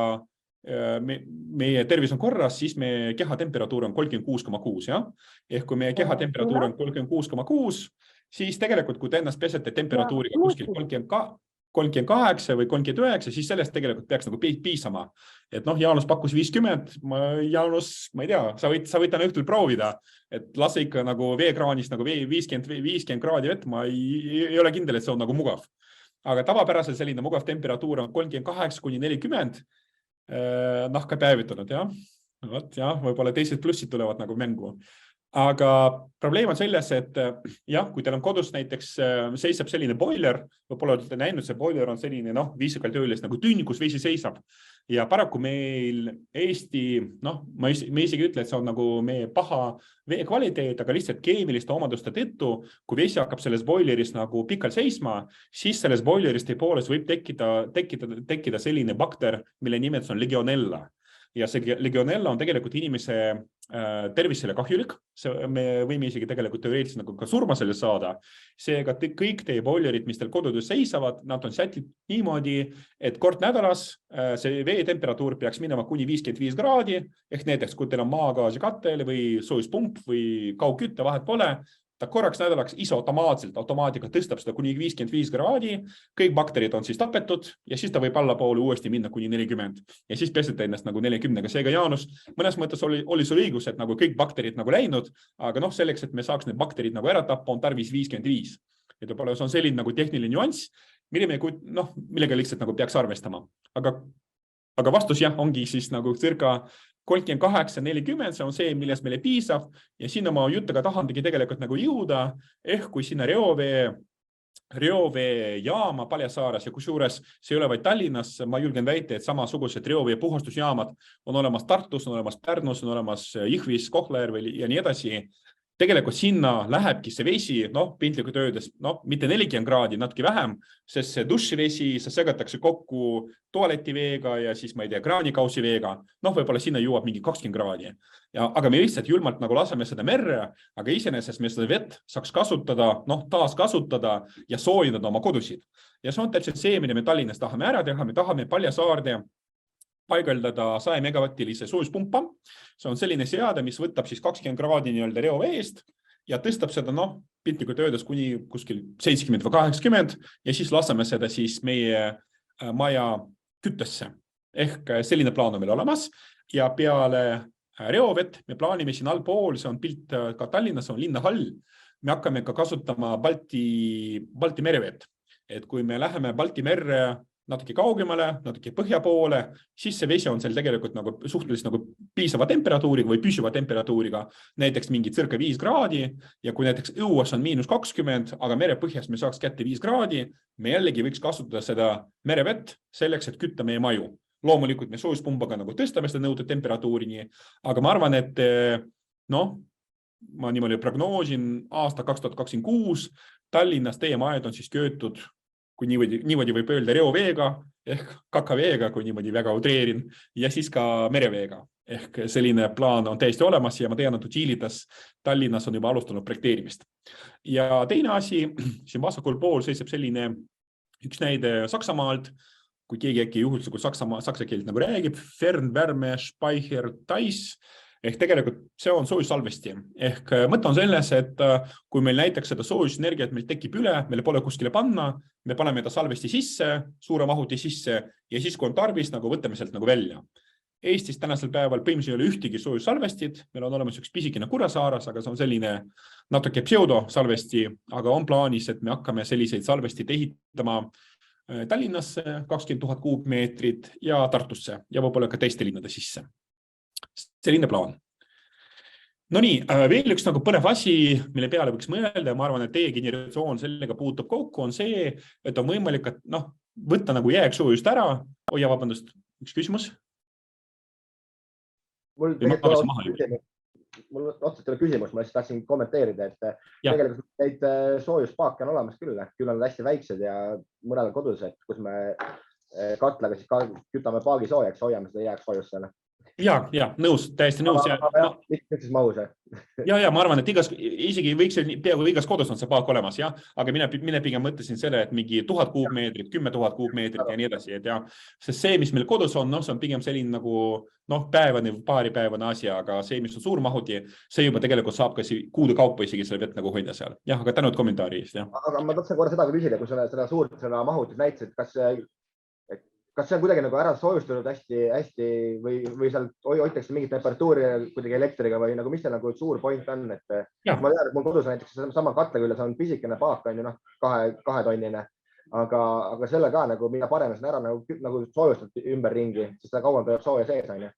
meie tervis on korras, siis meie kehatemperatuur on 36,6, jah? Ehk kui meie kehatemperatuur on 36,6, siis tegelikult, kui te ennast pesete temperatuuriga kuskil 38 või 39, siis sellest tegelikult peaks nagu piisama. Et noh, Jaanus pakkus 50, Jaanus, ma ei tea, sa võid täna õhtul proovida, et lase ikka nagu veekraanist nagu 50 kraadi vett, ma ei ole kindel, et see on nagu mugav. Aga tavapäraselt selline mugav temperatuur on 38 kuni 40, nahka päevitanud, jah. Võib-olla teised plussid tulevad nagu mängu. Aga probleem on selles, et jah, kui teil on kodus näiteks seisab selline boiler, võib-olla olete näinud, see boiler on selline viisakalt öeldes nagu tünn, kus vesi seisab. Ja paraku meil Eesti, me isegi ütle, et see on nagu meie paha vee kvaliteet, aga lihtsalt keemiliste omaduste tõttu, kui vesi hakkab selles boileris nagu pikalt seisma, siis selles boileris tõepoolest võib tekkida selline bakter, mille nimetus on Legionella. Ja see Legionella on tegelikult inimese tervisele kahjulik, me võime isegi tegelikult teoreetiliselt nagu ka surma selle saada. Seega kõik teie boilerid, mis teil kodudes seisavad, nad on sätid niimoodi, et kord nädalas see veetemperatuur peaks minema kuni 55 kraadi, ehk näiteks kui teil on maagaasi katel või soojuspump või kaugkütte, vahet pole, ta korraks nädalaks ise automaatiga tõstab seda kuni 55 kraadi, kõik bakterid on siis tapetud ja siis ta võib allapoole uuesti minna kuni 40 ja siis pesete ennast nagu 40-ga. Seega Jaanus, mõnes mõttes oli sul õigus, et nagu kõik bakterid nagu läinud, aga selleks, et me saaks need bakterid nagu ära tappa, on tarvis 55. Et võib-olla see on selline nagu tehniline nüanss, millega lihtsalt nagu peaks arvestama. Aga vastus jah, ongi siis nagu circa 38-40, see on see, millest meile piisab ja sinna ma juttega tahandagi tegelikult nagu jõuda, ehk kui sinna reoveejaama Paljasaares ja kusjuures see ei ole vaid Tallinnas, ma julgen väita, et samasugused reovee puhastusjaamad on olemas Tartus, on olemas Pärnus, on olemas Jõhvis, Kohtla-Järvel ja nii edasi. Tegelikult sinna lähebki see vesi, pintlikult öeldes, mitte 40 kraadi, natuke vähem, sest see dušivesi, see segatakse kokku tualetiveega ja siis, ma ei tea, kraanikausi veega, võib-olla sinna jõuab mingi 20 kraadi. Aga me lihtsalt julmalt nagu laseme seda merre, aga iseenesest me seda vett saaks kasutada, taaskasutada ja soojendada oma kodusid. Ja see on täpselt see, mida me Tallinnas tahame ära teha, me tahame Paljasaarde paigaldada 100 megavatilise soojuspumpa. See on selline seade, mis võtab siis 20 kraadi nii-öelda reoveest ja tõstab seda, piltlikult öeldes kuni kuskil 70 või 80 ja siis laseme seda siis meie maja küttesse. Ehk selline plaan on meil olemas ja peale reovett me plaanime siin allpool, see on pilt ka Tallinnas, on linnahall. Me hakkame ka kasutama Balti merevett. Et kui me läheme Balti merre natuke kaugemale, natuke põhja poole, siis see vesi on seal tegelikult nagu suhteliselt nagu piisava temperatuuriga või püsiva temperatuuriga, näiteks mingi circa 5 kraadi ja kui näiteks õues on -20, aga merepõhjas me saaks kätte 5 kraadi, me jällegi võiks kasutada seda merevett selleks, et kütta meie maju. Loomulikult me soojuspumbaga nagu tõstame seda nõutud temperatuurini, aga ma arvan, et ma niimoodi prognoosin aasta 2026, Tallinnas teie majad on siis köötud kui niimoodi võib öelda reoveega ehk kakaveega, kui niimoodi väga utreerin, ja siis ka mereveega. Ehk selline plaan on täiesti olemas ja ma tean, et Utilitas Tallinnas on juba alustanud projekteerimist. Ja teine asi, siin vasakul pool seisab selline üks näide Saksamaalt, kui keegi äkki juhul saksa keelt nagu räägib, Fernwärme Speicher Tais, Ehk tegelikult see on soojussalvesti. Ehk mõte on selles, et kui meil näiteks seda soojusenergiat meil tekib üle, meil pole kuskile panna, me paneme ta salvesti sisse, suure mahuti sisse ja siis, kui on tarvis, nagu võtame sealt nagu välja. Eestis tänasel päeval põhimõtteliselt ei ole ühtegi soojussalvestit, meil on olemas üks pisikene Kuressaares, aga see on selline natuke pseudosalvesti, aga on plaanis, et me hakkame selliseid salvestid ehitama Tallinnasse 20 000 kuupmeetrit ja Tartusse ja võib-olla ka teiste linnade sisse. Selline plaan. No nii, veel üks nagu põnev asi, mille peale võiks mõelda ja ma arvan, et teie generatsioon sellega puutub kokku, on see, et on võimalik, et võtta nagu jääksoojust ära. Ja vabandust, üks küsimus? Mul otseselt ei ole küsimus, ma lihtsalt tahtsin kommenteerida, et tegelikult neid soojuspaake on olemas küll on hästi väiksed ja mõnel kodus, et kus me katlaga siis kütame paagi soojaks, hoiame seda jääksoojust seal. Ja, nõus, täiesti nõus. Ja, ma arvan, et isegi võiks peaaegu igas kodus on see paak olemas, ja, aga mine pigem mõtlesin selle, et mingi 1000 kuupmeetrit, 10 000 kuupmeetrit ja nii edasi, et ja, sest see, mis meil kodus on, see on pigem selline nagu päevane või paaripäevane asi, aga see, mis on suur mahuti, see juba tegelikult saab ka kuude kaupa isegi selle vett nagu hoida seal. Jah, aga tänud kommentaari eest. Aga ma tahtsin korra seda küsida, kui seda suurt mahutit näitasid, kas see on kuidagi nagu ära soojustunud hästi või seal hoitakse mingit temperatuuri kuidagi elektriga või nagu mis see nagu suur point on, et ma tean, et mul kodus näiteks sama katle küljes on pisikene paak, on ju kahetonnine, aga selle ka nagu mida parem see ära nagu soojustad ümber ringi, siis seda kauem peab sooja sees, on ju.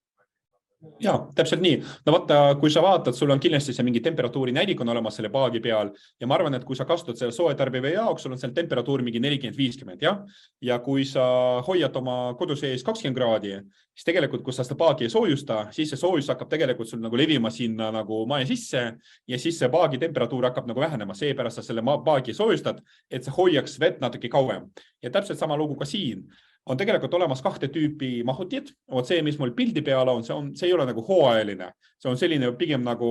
Ja, täpselt nii. No vaata, kui sa vaatad, sul on kindlasti see mingi temperatuuri näidik on olemas selle paagi peal ja ma arvan, et kui sa kasutad selle soojatarbiva jaoks, sul on seal temperatuur mingi 40-50, ja? Ja kui sa hoiad oma kodu sees 20 kraadi, siis tegelikult, kui sa seda paagi ei soojusta, siis see soojus hakkab tegelikult sul nagu levima sinna nagu maja sisse ja siis see paagi temperatuur hakkab nagu vähenema, seepärast sa selle paagi soojustad, et see hoiaks vett natuke kauem. Ja täpselt sama lugu ka siin. On tegelikult olemas 2 tüüpi mahutid. See, mis mul pildi peal on, see ei ole nagu hooajaline. See on selline pigem nagu,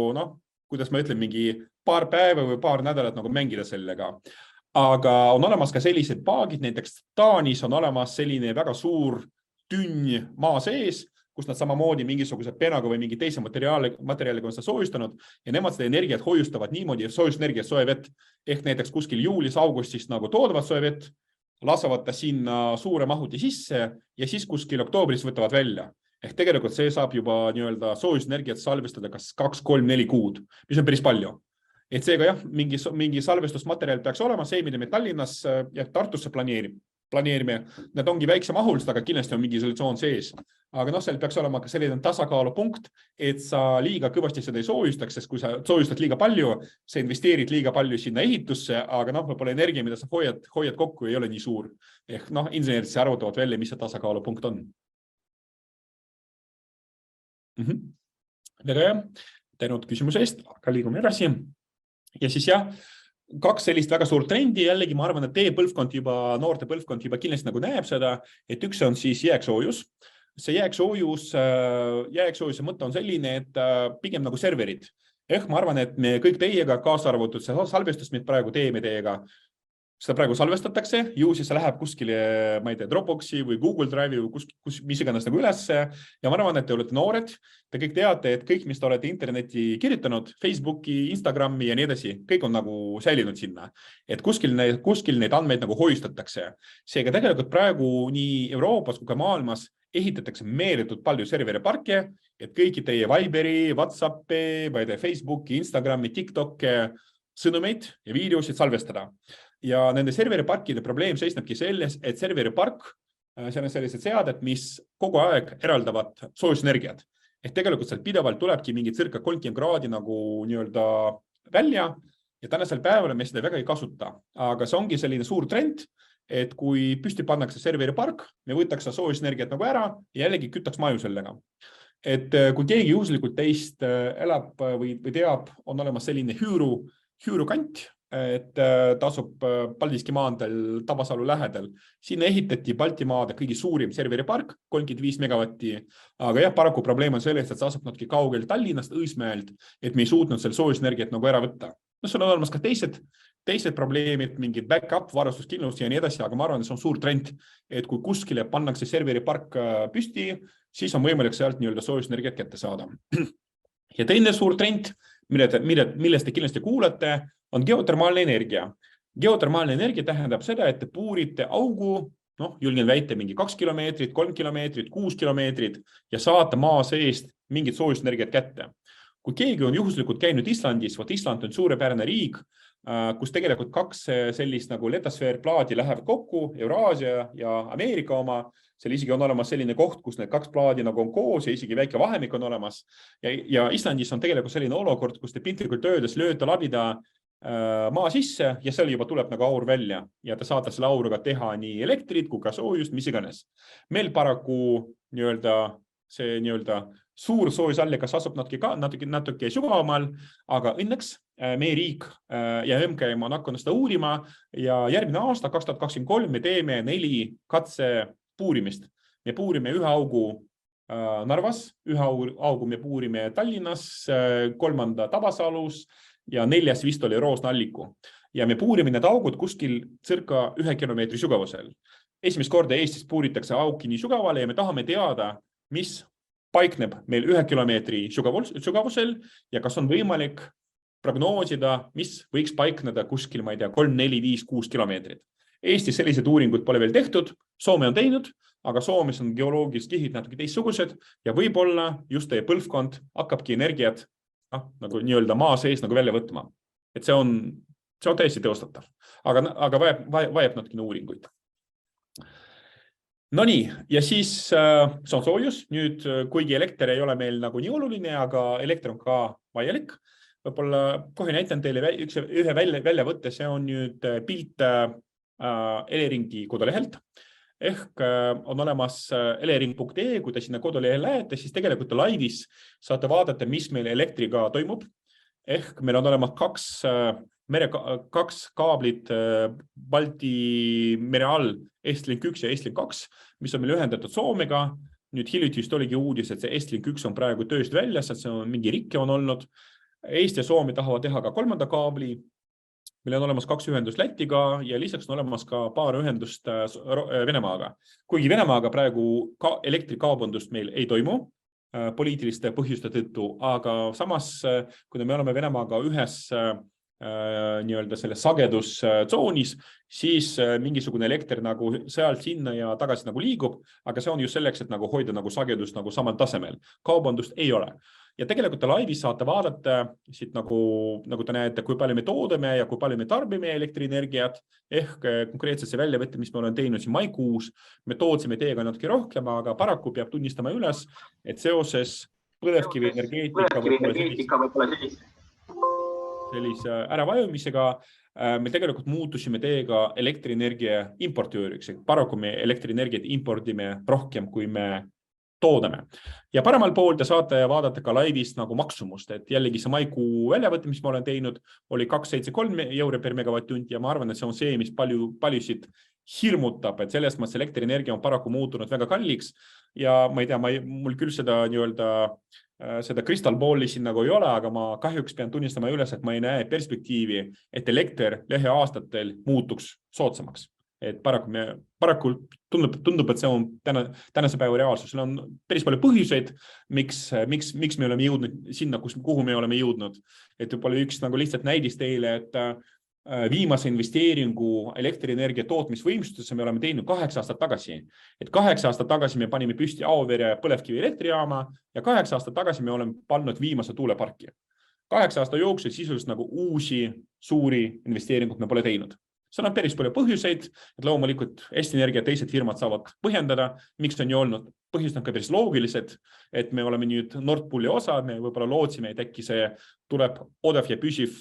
kuidas ma ütlen, mingi paar päeva või paar nädalat nagu mängida sellega. Aga on olemas ka sellised paagid, näiteks Taanis on olemas selline väga suur tünn maa sees, kus nad samamoodi mingisuguse penaga või mingi teise materjaliga on seda soojustanud ja nemad seda energiat hoiustavad niimoodi, soojusenergiat soe vett. Ehk näiteks kuskil juulis-augustis nagu toodavad soe vett, lasavad ta sinna suure mahuti sisse ja siis kuskil oktoobris võtavad välja. Ehk tegelikult see saab juba nii-öelda soojusenergiat salvestada kas 2, 3, 4 kuud, mis on päris palju. Et seega jah, mingi salvestusmaterjal peaks olema, see, mida me Tallinnas ja Tartusse planeerime. Need ongi väikse mahulised, aga kindlasti on mingi isolatsioon sees. Aga seal peaks olema ka selline tasakaalupunkt, et sa liiga kõvasti seda ei soojustaks, sest kui sa soojustad liiga palju, sa investeerid liiga palju sinna ehitusse, aga võib-olla energia, mida sa hoiad kokku, ei ole nii suur. Ehk insenerid see arvutavad välja, mis see tasakaalupunkt on. Väga hea. Tänud küsimuse eest, aga liigume edasi. Ja siis jah, 2 sellist väga suurt trendi, jällegi ma arvan, et teie põlvkond juba, noorte põlvkond juba kindlasti nagu näeb seda, et üks on siis jääksoojus. See jääksoojuse mõte on selline, et pigem nagu serverid. Ehk ma arvan, et me kõik teiega kaasa arvutud see salvestus, mis praegu teeme teiega, seda praegu salvestatakse, ju siis see läheb kuskile, ma ei tea, Dropboxi või Google Drive'i või mis iganes nagu ülesse. Ja ma arvan, et te olete noored. Te kõik teate, et kõik, mis te olete interneti kirjutanud, Facebooki, Instagrami ja nii edasi, kõik on nagu säilinud sinna. Et kuskil neid andmeid nagu hoiustatakse. Seega tegelikult praegu nii Euroopas kui ka maailmas ehitatakse meeletult palju serveriparke, et kõiki teie Viberi, WhatsAppi, Facebooki, Instagrami, TikToki sõnumeid ja videosid salvestada. Ja nende serveriparkide probleem seisnebki selles, et serveripark, see on sellised seaded, mis kogu aeg eraldavad soojusenergiat. Ehk tegelikult seal pidevalt tulebki mingi circa 30 kraadi nagu nii-öelda välja ja tänasel päeval me seda väga ei kasuta. Aga see ongi selline suur trend, et kui püsti pannakse serveripark, me võtaks soojusenergiat nagu ära ja jällegi kütaks maju sellega. Et kui keegi juhuslikult teist elab või teab, on olemas selline Hüürukant, et ta asub Paldiski maanteel Tabasalu lähedal. Sinna ehitati Baltimaade kõige suurim serveripark, 35 megavatti. Aga jah, paraku probleem on sellest, et see asub natuke kaugel Tallinnast, Õismäelt, et me ei suutnud selle soojusenergiat nagu ära võtta. Sul on olemas ka teised probleemid, mingid backup, varustuskindlus ja nii edasi, aga ma arvan, et see on suur trend, et kui kuskile pannakse serveripark püsti, siis on võimalik sealt nii-öelda soojusenergiat kätte saada. Ja teine suur trend, millest te kindlasti kuulete, on geotermaalne energia. Geotermaalne energia tähendab seda, et te puurite augu, julgen väita mingi 2 kilomeetrit, 3 kilomeetrit, 6 kilomeetrit ja saate maa seest mingit soojusenergiat kätte. Kui keegi on juhuslikult käinud Islandis, Island on suurepärane riik, kus tegelikult 2 sellist nagu letosfäärplaadi lähevad kokku, Euraasia ja Ameerika oma. Seal isegi on olemas selline koht, kus need 2 plaadi nagu on koos ja isegi väike vahemik on olemas. Ja Islandis on tegelikult selline olukord, kus te piltlikult öeldes lööte labida maa sisse ja seal juba tuleb nagu aur välja ja te saate selle auruga teha nii elektrit kui ka soojust, mis iganes. Meil paraku see suur soojusallikas asub natuke sügavamal, aga õnneks meie riik ja MKM on hakanud seda uurima ja järgmine aasta 2023 me teeme 4 katse puurimist. Me puurime 1 augu Narvas, 1 augu me puurime Tallinnas, 3. Tabasalus ja 4. vist oli Roosna-Alliku. Ja me puurime need augud kuskil circa 1 kilomeetri sügavusel. Esimest korda Eestis puuritakse auki nii sügavale ja me tahame teada, mis paikneb meil 1 kilomeetri sügavusel ja kas on võimalik prognoosida, mis võiks paikneda kuskil, ma ei tea, 3, 4, 5, 6 kilomeetrit. Eestis sellised uuringud pole veel tehtud, Soome on teinud, aga Soomes on geoloogilised kihid natuke teistsugused ja võib-olla just teie põlvkond hakkabki energiat nagu nii-öelda maa sees nagu välja võtma. Et see on täiesti teostatav, aga vajab natukene uuringuid. No nii, ja siis see on soojus. Nüüd, kuigi elekter ei ole meil nagu nii oluline, aga elekter on ka vajalik. Võib-olla kohe näitan teile ühe väljavõtte, see on nüüd pilt Eleringi kodulehelt. Ehk on olemas elering.ee, kui te sinna kodulehel lähete, siis tegelikult laivis saate vaadata, mis meil elektriga toimub. Ehk meil on olemas 2 kaablit Balti mere all, Estlink 1 ja Estlink 2, mis on meil ühendatud Soomega. Nüüd hiljuti just oligi uudis, et see Estlink 1 on praegu tööst väljas, et see on mingi rikke on olnud. Eesti ja Soome tahavad teha ka 3. kaabli. Meil on olemas 2 ühendust Lätiga ja lisaks on olemas ka paar ühendust Venemaaga. Kuigi Venemaaga praegu elektrikaubandust meil ei toimu poliitiliste põhjuste tõttu, aga samas, kui me oleme Venemaaga ühes selles sagedustsoonis, siis mingisugune elekter nagu sealt sinna ja tagasi nagu liigub, aga see on just selleks, et nagu hoida nagu sagedust nagu samal tasemel. Kaubandust ei ole. Ja tegelikult laivis saate vaadata siit nagu te näete, kui palju me toodame ja kui palju me tarbime elektrienergiat, ehk konkreetselt see väljavõte, mis me oleme teinud siin maikuus, me tootsime teiega natuke rohkem, aga paraku peab tunnistama üles, et seoses põlevkivi energeetika sellise äravajumisega me tegelikult muutusime teiega elektrienergia importööriks. Paraku me elektrienergiat impordime rohkem, kui me toodame. Ja paremal pool te saate vaadata ka laivist nagu maksumust, et jällegi see maikuu väljavõte, mis ma olen teinud, oli 273 euro per megavatt-tund ja ma arvan, et see on see, mis paljusid hirmutab, et selles mõttes elektrienergia on paraku muutunud väga kalliks ja ma ei tea, mul küll seda kristallballi siin nagu ei ole, aga ma kahjuks pean tunnistama üles, et ma ei näe perspektiivi, et elekter lähiaastatel muutuks soodsamaks. Et paraku tundub, et see on tänase päeva reaalsus. Seal on päris palju põhjuseid, miks me oleme jõudnud sinna, kuhu me oleme jõudnud. Et võib-olla üks nagu lihtsalt näidis teile, et viimase investeeringu elektrienergia tootmisvõimsustesse me oleme teinud 8 aastat tagasi. Et 8 aastat tagasi me panime püsti Auvere põlevkivi elektrijaama ja 8 aastat tagasi me oleme pannud viimase tuuleparki. 8 aasta jooksul sisuliselt nagu uusi suuri investeeringuid me pole teinud. Seal on päris palju põhjuseid, et loomulikult Eesti Energia teised firmad saavad põhjendada, miks on ju olnud. Põhjused on ka päris loogilised, et me oleme nüüd Nord Pooli osa, me võib-olla lootsime, et äkki see tuleb odav ja püsiv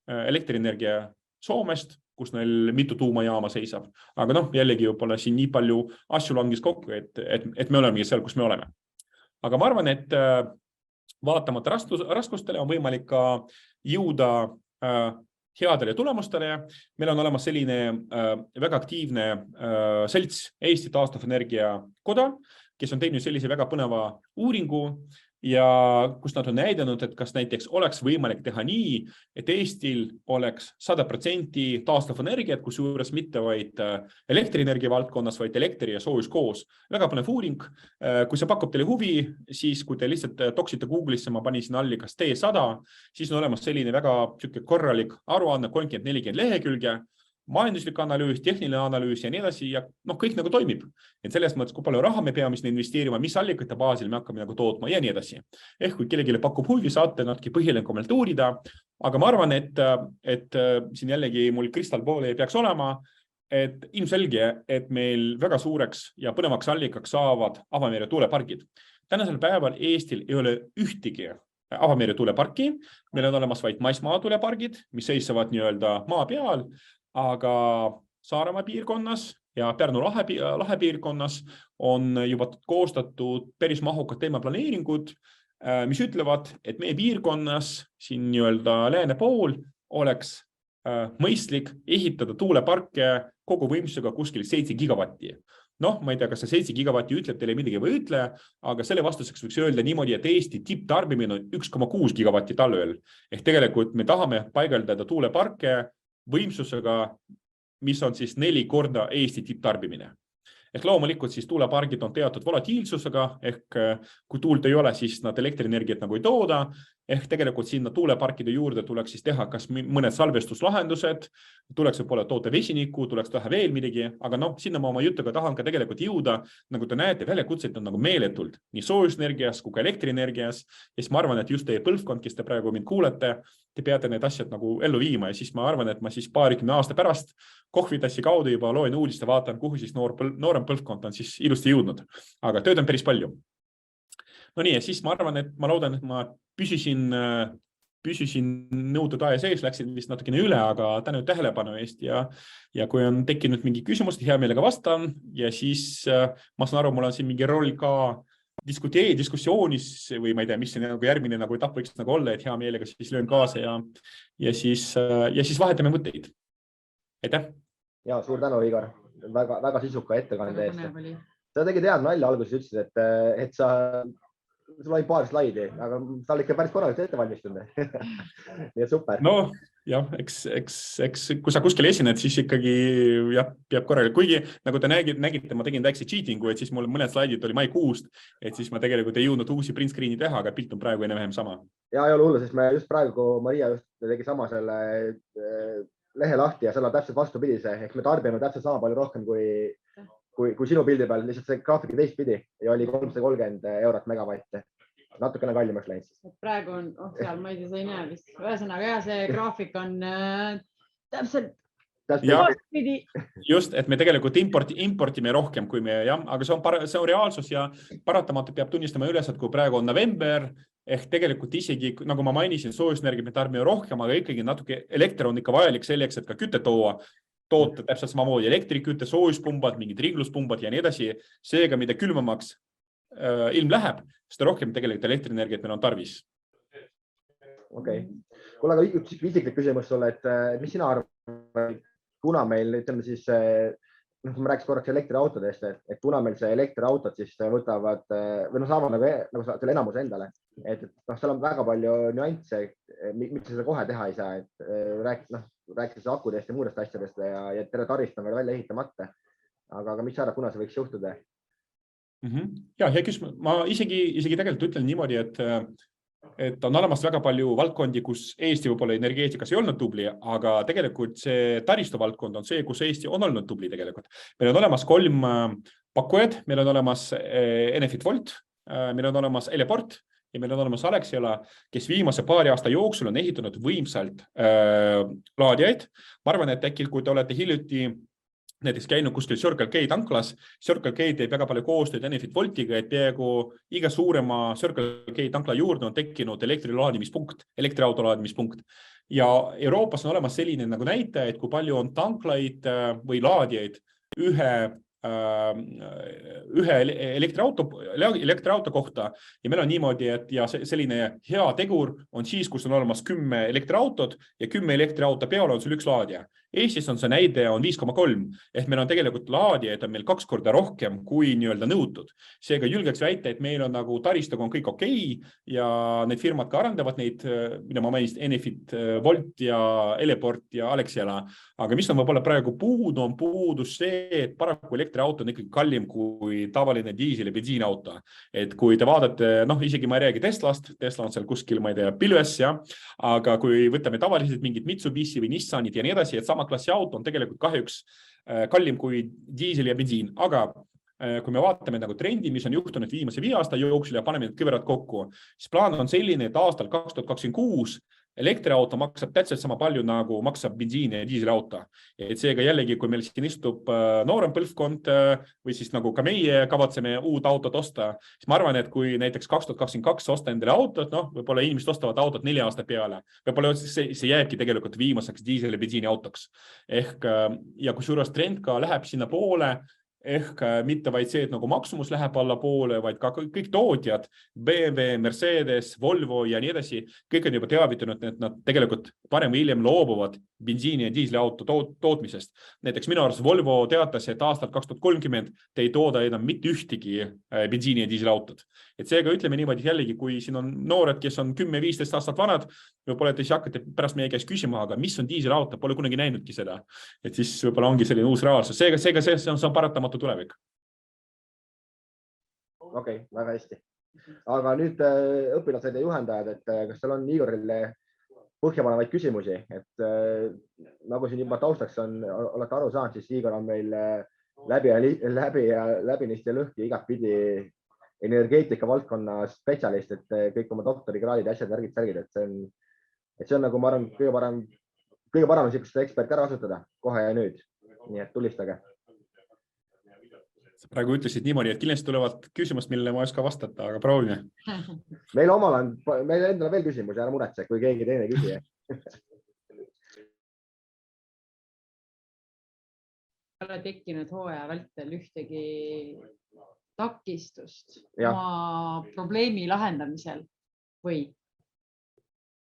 elektrienergia Soomest, kus neil mitu tuumajaama seisab. Aga jällegi võib-olla siin nii palju asju langis kokku, et me olemegi seal, kus me oleme. Aga ma arvan, et vaatamata raskustele on võimalik ka jõuda headele tulemustele. Meil on olemas selline väga aktiivne selts Eesti Taastuvenergia Koda, kes on teinud sellise väga põneva uuringu ja kus nad on näidanud, et kas näiteks oleks võimalik teha nii, et Eestil oleks 100% taastuv energiat, kusjuures mitte vaid elektrienergia valdkonnas, vaid elektri ja soojus koos. Väga põnev uuring. Kui see pakub teile huvi, siis kui te lihtsalt toksite Google'isse, ma panin siin allikas T100, siis on olemas selline väga korralik aruanne, 30-40 lehekülge, majanduslik analüüs, tehniline analüüs ja nii edasi ja kõik nagu toimib. Et selles mõttes, kui palju raha me peame sinna investeerima, mis allikate baasil me hakkame nagu tootma ja nii edasi. Ehk kui kellelegi pakub huvi, saate natuke põhjalikumalt uurida, aga ma arvan, et siin jällegi mul kristallpool ei peaks olema, et ilmselge, et meil väga suureks ja põnevaks allikaks saavad avamere tuulepargid. Tänasel päeval Eestil ei ole ühtegi avamere tuuleparki, meil on olemas vaid maismaa tuulepargid, mis seisavad nii-öelda maa peal, aga Saaremaa piirkonnas ja Pärnu lahe piirkonnas on juba koostatud päris mahukad teemaplaneeringud, mis ütlevad, et meie piirkonnas siin nii-öelda lääne pool oleks mõistlik ehitada tuuleparke kogu võimsusega kuskil 7 gigavatti. Ma ei tea, kas see 7 gigavatti ütleb teile midagi või ütle, aga selle vastuseks võiks öelda niimoodi, et Eesti tipptarbimine on 1,6 gigavatti talvel. Ehk tegelikult me tahame paigaldada tuuleparke võimsusega, mis on siis 4 korda Eesti tipptarbimine. Ehk loomulikult siis tuulepargid on teatud volatiilsusega, ehk kui tuult ei ole, siis nad elektrienergiat nagu ei tooda, ehk tegelikult sinna tuuleparkide juurde tuleks siis teha kas mõned salvestuslahendused, tuleks võib-olla toota vesiniku, tuleks teha veel midagi, aga sinna ma oma jutuga tahan ka tegelikult jõuda, nagu te näete, väljakutseid on nagu meeletult, nii soojusenergias kui ka elektrienergias, ja siis ma arvan, et just teie põlvkond, kes te praegu mind kuulete, te peate need asjad nagu ellu viima ja siis ma arvan, et ma siis 20 aasta pärast kohvitassi kaudu juba loen uudist ja vaatan, kuhu siis noorem põlvkond on siis ilusti jõudnud. Aga tööd on päris palju. No nii, ja siis ma arvan, et ma loodan, et ma püsisin nõutud aja sees, läksin vist natukene üle, aga tänu tähelepanu eest ja kui on tekkinud mingi küsimus, hea meelega vastan ja siis ma saan aru, mul on siin mingi roll ka diskussioonis või ma ei tea, mis see nagu järgmine nagu etapp võiks nagu olla, et hea meelega siis löön kaasa ja siis vahetame mõtteid. Aitäh! Ja, suur tänu, Igor. Väga sisuka ettekande eest. Sa tegid head nalja alguses, ütlesid, et sul oli paar slaidi, aga sa olid ikka päris korraliselt ette valmistunud. Nii et super. Jah, eks kui sa kuskil esined, siis ikkagi peab korralikult. Kuigi, nagu te nägite, ma tegin väikse cheatingu, et siis mul mõned slaidid oli maikuust, et siis ma tegelikult ei jõudnud uusi print screen'i teha, aga pilt on praegu enam-vähem sama. Ja ei ole hullu, sest me just praegu, kui Maria just tegi sama selle lehe lahti ja selle täpselt vastupidise, ehk me tarbime täpselt sama palju rohkem kui sinu pildi peal, lihtsalt see graafik teistpidi ja oli 330 eurot megavatt. Natukene kallimaks läinud. Praegu on, seal ma ei näe vist. Ühesõnaga, see graafik on täpselt vastupidi. Just, et me tegelikult importime rohkem, kui me, aga see on reaalsus ja paratamatult peab tunnistama üles, et kui praegu on november, ehk tegelikult isegi, nagu ma mainisin, soojusenergia me tarbime rohkem, aga ikkagi natuke elekter on ikka vajalik selleks, et ka kütet toota täpselt samamoodi elektrikütte, soojuspumbad, mingid ringluspumbad ja nii edasi. Seega, mida külmemaks ilm läheb, seda rohkem tegelikult elektrienergiat meil on tarvis. Okei. Kuule, aga üks isiklik küsimus sulle, et mis sina arvad, kuna meil, ütleme siis, ma rääkis korraks elektriautodest, et kuna meil see elektriautod siis võtavad või saavad nagu selle enamuse endale, et seal on väga palju nüansse, miks seda kohe teha ei saa, et rääkides akudest ja muudest asjadest ja terve tarist on veel välja ehitamata. Aga mis sa arvad, kuna see võiks juhtuda? Ja, hea küsimus. Ma isegi tegelikult ütlen niimoodi, et on olemas väga palju valdkondi, kus Eesti võib-olla energeetikas ei olnud tubli, aga tegelikult see taristu valdkond on see, kus Eesti on olnud tubli tegelikult. Meil on olemas 3 pakkujad, meil on olemas Enefit Volt, meil on olemas Eleport ja meil on olemas Alexela, kes viimase paari aasta jooksul on ehitanud võimsalt laadijaid. Ma arvan, et äkki, kui te olete hiljuti näiteks käinud kuskil Circle K tanklas, Circle K teeb väga palju koostööd Enefit Voltiga, et peaaegu iga suurema Circle K tankla juurde on tekkinud elektriauto laadimispunkt. Ja Euroopas on olemas selline nagu näitaja, et kui palju on tanklaid või laadijaid ühe elektriauto kohta ja meil on niimoodi, et ja selline hea tegur on siis, kus on olemas 10 elektriautod ja 10 elektriauto peale on sul üks laadija. Eestis on see näide on 5,3 ehk meil on tegelikult laadijaid on meil 2 korda rohkem kui nii-öelda nõutud. Seega julgeks väita, et meil on nagu taristuga on kõik okei ja need firmad ka arendavad neid, mida ma mainisin, Enefit, Volt ja Eleport ja Alexela. Aga mis on võib-olla praegu puudu, on puudus see, et paraku elektriauto on ikkagi kallim kui tavaline diisel- ja bensiinauto. Et kui te vaatate, isegi ma ei räägi Teslast, Tesla on seal kuskil, ma ei tea, pilves, ja, aga kui võtame tavaliselt mingid Mitsubishi või Nissanid ja nii edasi, et sama klassi auto on tegelikult kahjuks kallim kui diisel ja bensiin. Aga kui me vaatame nagu trendi, mis on juhtunud viimase 5 aasta jooksul ja paneme need kõverad kokku, siis plaan on selline, et aastal 2026 elektriauto maksab täpselt sama palju nagu maksab bensiin- ja diiseliauto. Et seega jällegi, kui meil siin istub noorem põlvkond või siis nagu ka meie kavatseme uut autot osta, siis ma arvan, et kui näiteks 2022 osta endale autot, võib-olla inimesed ostavad autot 4 aasta peale, võib-olla see jääbki tegelikult viimaseks diisel- ja bensiini autoks. Ehk, ja kui suurest trend ka läheb sinna poole, ehk mitte vaid see, et nagu maksumus läheb alla poole, vaid ka kõik tootjad, BMW, Mercedes, Volvo ja nii edasi, kõik on juba teavitanud, et nad tegelikult parem või hiljem loobuvad bensiini- ja diisliauto tootmisest. Näiteks minu arust Volvo teatas, et aastal 2030 te ei tooda enam mitte ühtegi bensiini- ja diisliautot. Et seega ütleme niimoodi jällegi, kui siin on noored, kes on 10-15 aastat vanad, võib-olla te siis hakkate pärast meie käest küsima, aga mis on diiseliauto, pole kunagi näinudki seda. Et siis võib-olla ongi selline uus reaalsus. Seega see on paratamatu tulevik. Okei, väga hästi. Aga nüüd õpilased ja juhendajad, et kas seal on Igorile põhjapanevaid küsimusi, et nagu siin juba taustaks olete aru saanud, siis Igor on meil läbinisti ja lõhki igatpidi energeetika valdkonna spetsialist, et kõik oma doktorikraadid ja asjad, värgid, et see on nagu, ma arvan, kõige parem niisugust eksperti ära kasutada kohe ja nüüd. Nii et tulistage. Sa praegu ütlesid niimoodi, et kindlasti tulevad küsimust, millele ma ei oska vastata, aga proovime. Meil endal veel küsimusi, ära muretse, kui keegi teine küsija. Ei ole tekkinud hooaja vältel ühtegi takistust oma probleemi lahendamisel või?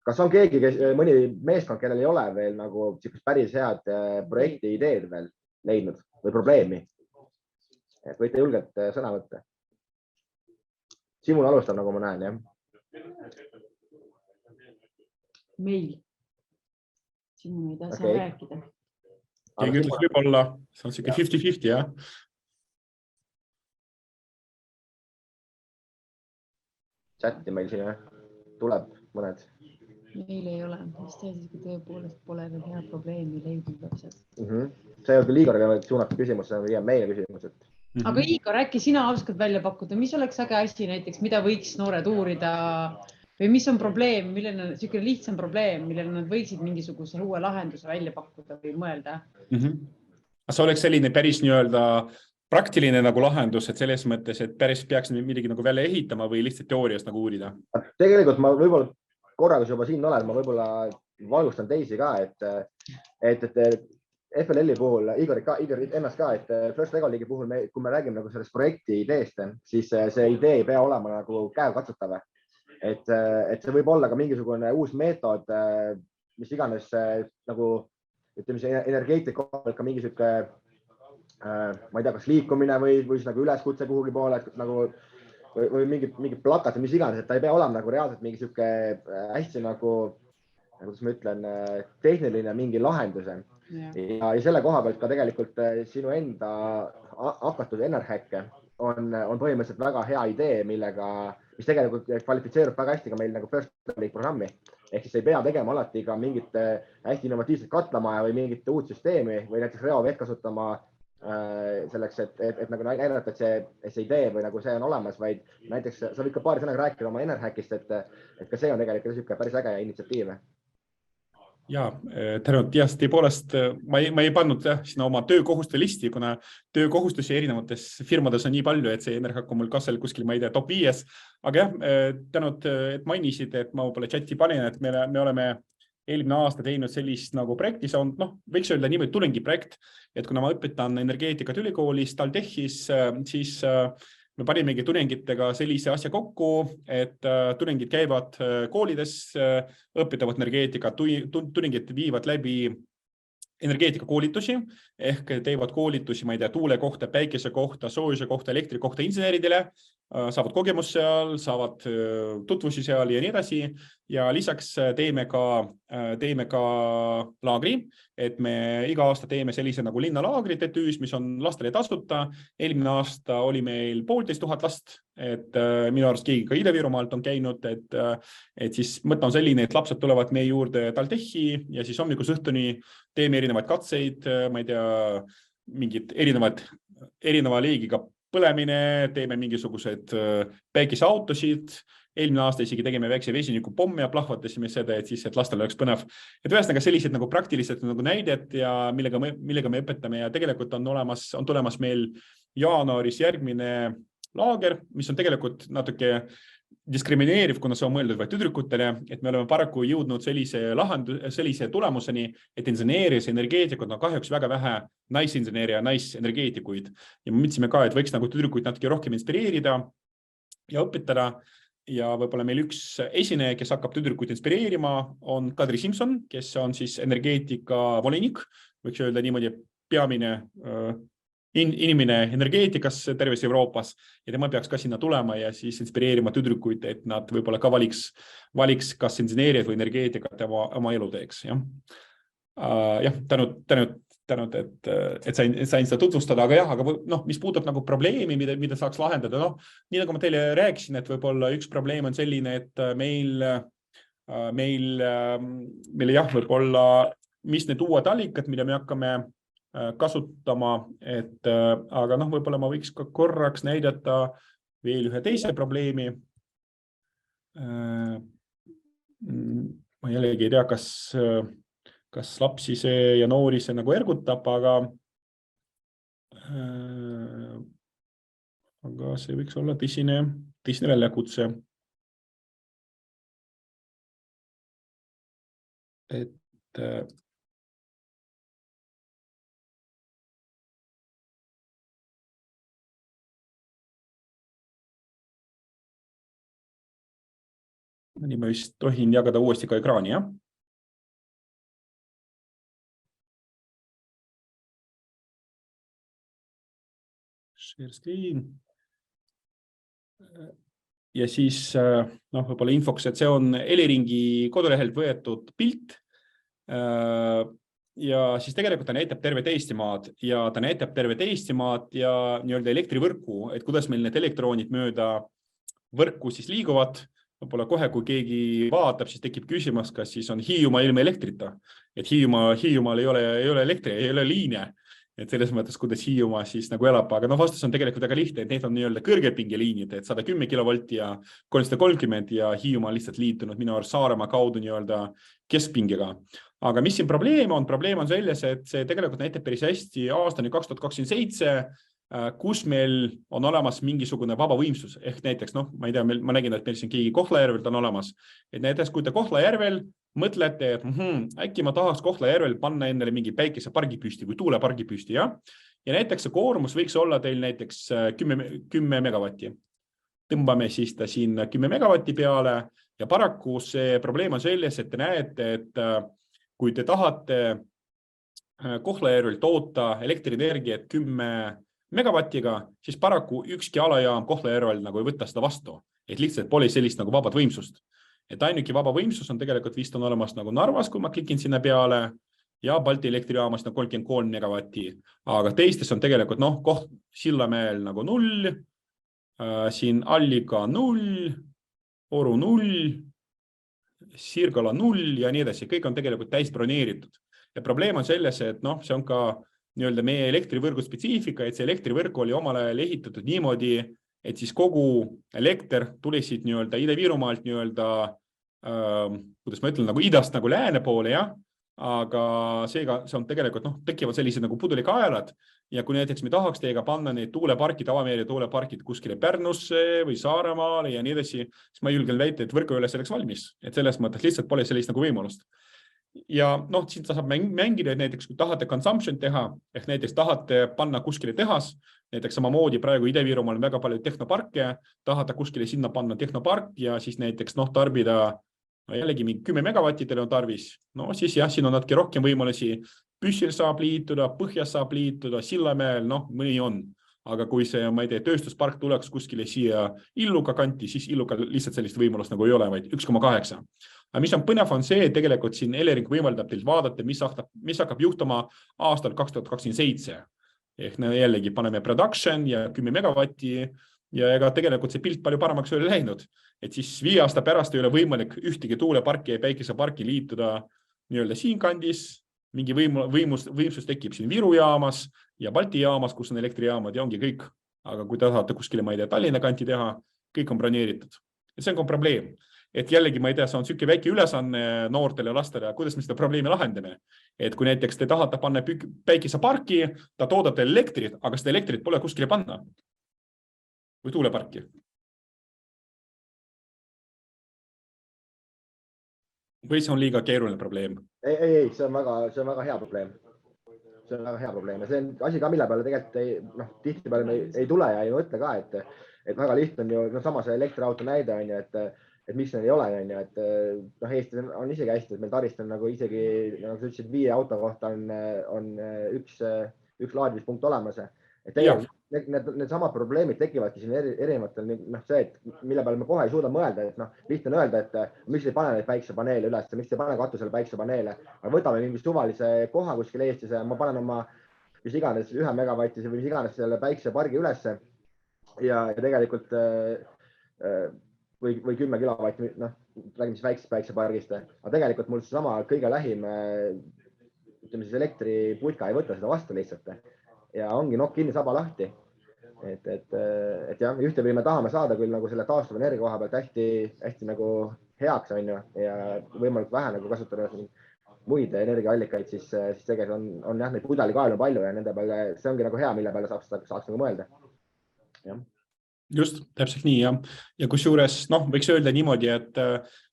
Kas on keegi, mõni meeskond, kellel ei ole veel nagu päris head projekti ideed veel leidnud või probleemi? Et võite julgelt sõna võtta. Simul alustab, nagu ma näen, jah? Meil. Simul ei taha saa rääkida. Keegi ütles võib-olla, see on siuke 50-50, jah? Chatti meil siin tuleb mõned. Meil ei ole, mis teisest, kui tõepoolest pole veel hea probleemi leidnud lapsed. See ei ole küll Igorile suunatud küsimus, see on meile küsimus. Aga Igor, äkki sina oskad välja pakkuda, mis oleks äge asi näiteks, mida võiks noored uurida või mis on probleem, milline on niisugune lihtsam probleem, millele nad võiksid mingisuguse uue lahenduse välja pakkuda või mõelda? See oleks selline päris nii-öelda praktiline nagu lahendus, et selles mõttes, et päris peaks midagi nagu välja ehitama või lihtsalt teoorias nagu uurida? Tegelikult ma võib-olla korragus juba siin olen, ma võib-olla valgustan teisi ka, et FLL-i puhul, Igor ennast ka, et First Lego League'i puhul, kui me räägime nagu sellest projekti ideest, siis see idee ei pea olema nagu käekatsutav. Et see võib olla ka mingisugune uus meetod, mis iganes nagu, ütleme, see energeetika ka mingi siuke, ma ei tea, kas liikumine või nagu üleskutse kuhugi poole, nagu, või mingi plakat või mis iganes, et ta ei pea olema nagu reaalselt mingi siuke hästi nagu, kuidas ma ütlen, tehniline mingi lahenduse. Ja selle koha pealt ka tegelikult sinu enda hakatud Enerhack on põhimõtteliselt väga hea idee, mis tegelikult kvalifitseerub väga hästi ka meil nagu First League programmi. Ehk siis ei pea tegema alati ka mingit hästi innovatiivset katlamaja või mingit uut süsteemi või näiteks reovett kasutama selleks, et nagu näidata, et see idee või nagu see on olemas, vaid näiteks sa võid ka paari sõnaga rääkida oma Enerhackist, et ka see on tegelikult niisugune päris äge initsiatiiv. Ja, tänud. Ja tõepoolest, ma ei pannud sinna oma töökohustuste listi, kuna töökohustusi erinevates firmades on nii palju, et see Enerhack on mul kassel kuskil, ma ei tea, top 5. Aga jah, tänud, et mainisid, et ma võib-olla chati panin, et me oleme eelmine aasta teinud sellist nagu projekti, see on, võiks öelda niimoodi tudengiprojekt, et kuna ma õpetan energeetikat ülikoolis TalTechis, siis me panimegi tudengitega sellise asja kokku, et tudengid käivad koolides, õpetavad energeetikat, tudengid viivad läbi energeetikakoolitusi ehk teevad koolitusi, ma ei tea, tuule kohta, päikese kohta, soojuse kohta, elektri kohta inseneridele, saavad kogemus seal, saavad tutvusi seal ja nii edasi. Ja lisaks teeme ka laagri, et me iga aasta teeme sellise nagu linnalaagrid ETÜs, mis on lastele tasuta. Eelmine aasta oli meil 1500 last, et minu arust keegi ka Ida-Virumaalt on käinud, et siis mõte on selline, et lapsed tulevad meie juurde TalTechi ja siis hommikus õhtuni teeme erinevaid katseid, ma ei tea, mingid erineva liigiga põlemine, teeme mingisugused päikeseautosid. Eelmine aasta isegi tegime väikse vesinikupomme ja plahvatasime seda, et lastel oleks põnev. Et ühesõnaga sellised nagu praktilised nagu näidet ja millega me õpetame ja tegelikult on tulemas meil jaanuaris järgmine laager, mis on tegelikult natuke diskrimineeriv, kuna see on mõeldud vaid tüdrukutele, et me oleme paraku jõudnud sellise tulemuseni, et inseneerias ja energeetikud on kahjuks väga vähe naisinseneeri ja naisenergeetikuid. Ja me mõtlesime ka, et võiks nagu tüdrukuid natuke rohkem inspireerida ja õpetada. Ja võib-olla meil üks esineja, kes hakkab tüdrukuid inspireerima, on Kadri Simson, kes on siis energeetika volinik, võiks öelda niimoodi peamine inimene energeetikas terves Euroopas ja tema peaks ka sinna tulema ja siis inspireerima tüdrukuid, et nad võib-olla ka valiks kas inseneeriat või energeetikat oma elu teeks. Tänud, et sain seda tutvustada, aga mis puudutab nagu probleemi, mida saaks lahendada, nii nagu ma teile rääkisin, et võib-olla üks probleem on selline, et meil võib-olla, mis need uued allikad, mida me hakkame kasutama, aga võib-olla ma võiks ka korraks näidata veel ühe teise probleemi. Ma jällegi ei tea, kas lapsi see ja noori see nagu ergutab, aga see võiks olla tõsine väljakutse. Nii ma vist tohin jagada uuesti ka ekraani, jah? Share screen. Ja siis võib-olla infoks, et see on Eleringi kodulehelt võetud pilt. Ja siis tegelikult ta näitab tervet Eestimaad ja ta näitab tervet Eestimaad ja nii-öelda elektrivõrku, et kuidas meil need elektroonid mööda võrku siis liiguvad. Võib-olla kohe, kui keegi vaatab, siis tekib küsimus, kas siis on Hiiumaa ilma elektrita. Et Hiiumaal ei ole elektri, ei ole liine. Et selles mõttes, kuidas Hiiumaa siis nagu elab. Aga vastus on tegelikult väga lihtne, et need on nii-öelda kõrgepingeliinid, et 110 kilovolti ja 330 ja Hiiumaa on lihtsalt liitunud minu arust Saaremaa kaudu nii-öelda keskpingega. Aga mis siin probleem on? Probleem on selles, et see tegelikult näitab päris hästi aastani 2027, kus meil on olemas mingisugune vaba võimsus. Ehk näiteks, ma ei tea, ma nägin, et meil siin keegi Kohtla-Järvelt on olemas. Et näiteks, kui te Kohtla-Järvel mõtlete, et äkki ma tahaks Kohtla-Järvel panna endale mingi päikesepargi püsti või tuulepargi püsti, ja näiteks see koormus võiks olla teil näiteks 10 megavatti. Tõmbame siis ta siin 10 megavatti peale ja paraku see probleem on selles, et te näete, et kui te tahate Kohtla-Järvel toota elektrienergiat 10 megavatiga, siis paraku ükski alajaam Kohtla-Järvel nagu ei võtta seda vastu, et lihtsalt pole sellist nagu vabad võimsust. Et ainuke vaba võimsus on tegelikult vist on olemas nagu Narvas, kui ma klikin sinna peale ja Balti elektrijaamas 33 megavatti, aga teistes on tegelikult Sillamäel nagu 0, siin Allika 0, Oru 0, Sirgala 0 ja nii edasi, kõik on tegelikult täis broneeritud. Ja probleem on selles, et see on ka nii-öelda meie elektrivõrgu spetsiifika, et see elektrivõrk oli omal ajal ehitatud niimoodi, et siis kogu elekter tuli siit nii-öelda Ida-Virumaalt nii-öelda, kuidas ma ütlen, nagu idast nagu lääne poole, ja? Aga seega see on tegelikult, tekivad sellised nagu pudelikaelad ja kui näiteks me tahaks teiega panna neid tuuleparkid, avameelia tuuleparkid kuskile Pärnusse või Saaremaale ja nii edasi, siis ma julgen väita, et võrgu ei ole selleks valmis, et selles mõttes lihtsalt pole sellist nagu võimalust. Ja siin ta saab mängida, et näiteks kui tahate consumption teha, ehk näiteks tahate panna kuskile tehas, näiteks samamoodi praegu Ida-Virumaal on väga palju tehnoparke, tahate kuskile sinna panna tehnopark ja siis näiteks tarbida jällegi 10 megavatti teil on tarvis, siis jah, siin on natuke rohkem võimalusi Püssil saab liituda, Põhjas saab liituda, Sillamäel, noh, mõni on. Aga kui see, ma ei tea, tööstuspark tuleks kuskile siia Illuka kanti, siis Illuka lihtsalt sellist võimalust nagu ei ole, vaid 1,8. Aga mis on põnev on see, et tegelikult siin Elering võimaldab teil vaadata, mis hakkab juhtuma aastal 2027. Ehk jällegi paneme production ja 10 megavatti ja ega tegelikult see pilt palju paremaks ei ole läinud. Et siis 5 aasta pärast ei ole võimalik ühtegi tuuleparki ja päikeseparki liituda nii-öelda siin kandis. Mingi võimsus tekib siin Viru jaamas ja Balti jaamas, kus on elektrijaamad ja ongi kõik. Aga kui te tahate kuskile, ma ei tea, Tallinna kanti teha, kõik on broneeritud. Ja see on probleem. Et jällegi, ma ei tea, see on selline väike ülesanne noortele lastele, kuidas me seda probleemi lahendame. Et kui näiteks te tahate panna päikeseparki, ta toodab teile elektrit, aga seda elektrit pole kuskile panna. Või tuuleparki. Või see on liiga keeruline probleem? Ei, see on väga hea probleem. See on väga hea probleem ja see on asi ka, mille peale tegelikult tihti peale ei tule ja ei mõtle ka, et väga lihtne on ju sama see elektriauto näide on ju, et miks need ei ole, on ju, et Eestis on isegi hästi, et meil tarist on nagu isegi, nagu sa ütlesid, 5 auto kohta on üks laadimispunkt olemas. Et tegelikult need samad probleemid tekivadki siin erinevatel, see, et mille peale me kohe ei suuda mõelda, et lihtne on öelda, et miks ei pane neid päiksepaneele üles, miks ei pane katusele päiksepaneele, aga võtame mingi suvalise koha kuskil Eestis ja ma panen oma mis iganes 1 megavatise või mis iganes selle päiksepargi ülesse ja tegelikult või 10 kilovatti, räägime siis väiksest päiksepargist, aga tegelikult mul sama kõige lähim ütleme siis elektriputka ei võta seda vastu lihtsalt. Ja ongi nokk kinni, saba lahti. Et jah, ühte või me tahame saada küll nagu selle taastuva energia koha pealt hästi nagu heaks on ju ja võimalik vähe nagu kasutada muid energiaallikaid, siis tegelikult on jah, neid pudelikaelu palju ja nende peale see ongi nagu hea, mille peale saaks nagu mõelda. Ja. Just, täpselt nii, jah. Ja kusjuures, võiks öelda niimoodi, et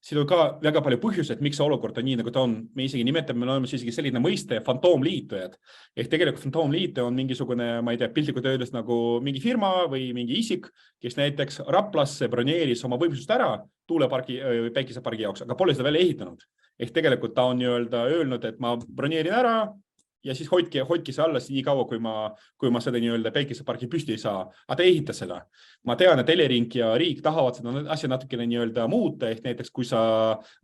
siin on ka väga palju põhjused, miks see olukord on nii, nagu ta on. Me isegi nimetame, me oleme isegi selline mõiste fantoomliitujad. Ehk tegelikult fantoomliituja on mingisugune, ma ei tea, piltlikult öeldes nagu mingi firma või mingi isik, kes näiteks Raplasse broneeris oma võimsust ära tuulepargi või päikesepargi jaoks, aga pole seda välja ehitanud. Ehk tegelikult ta on öelnud, et ma broneerin ära ja siis hoidki see alles nii kaua, kui ma seda nii-öelda päikesepargi püsti ei saa. Aga ta ei ehita seda. Ma tean, et Elering ja riik tahavad seda asja natukene nii-öelda muuta, ehk näiteks kui sa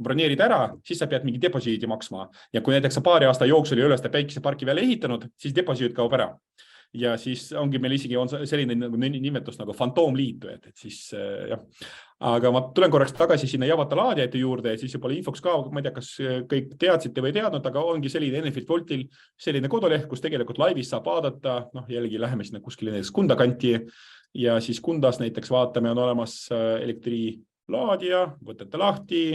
broneerid ära, siis sa pead mingi deposiidi maksma. Ja kui näiteks sa paari aasta jooksul ei ole seda päikeseparki veel ehitanud, siis deposiid kaob ära. Ja siis ongi meil isegi on selline nimetus nagu fantoomliitujad, et siis jah. Aga ma tulen korraks tagasi sinna Javata laadijate juurde ja siis juba infoks ka, ma ei tea, kas kõik teadsite või teadnud, aga ongi selline Enefit Voltil selline koduleht, kus tegelikult laivis saab vaadata, jällegi läheme sinna kuskile näiteks Kunda kanti ja siis Kundas näiteks vaatame, on olemas elektrilaadija, võtate lahti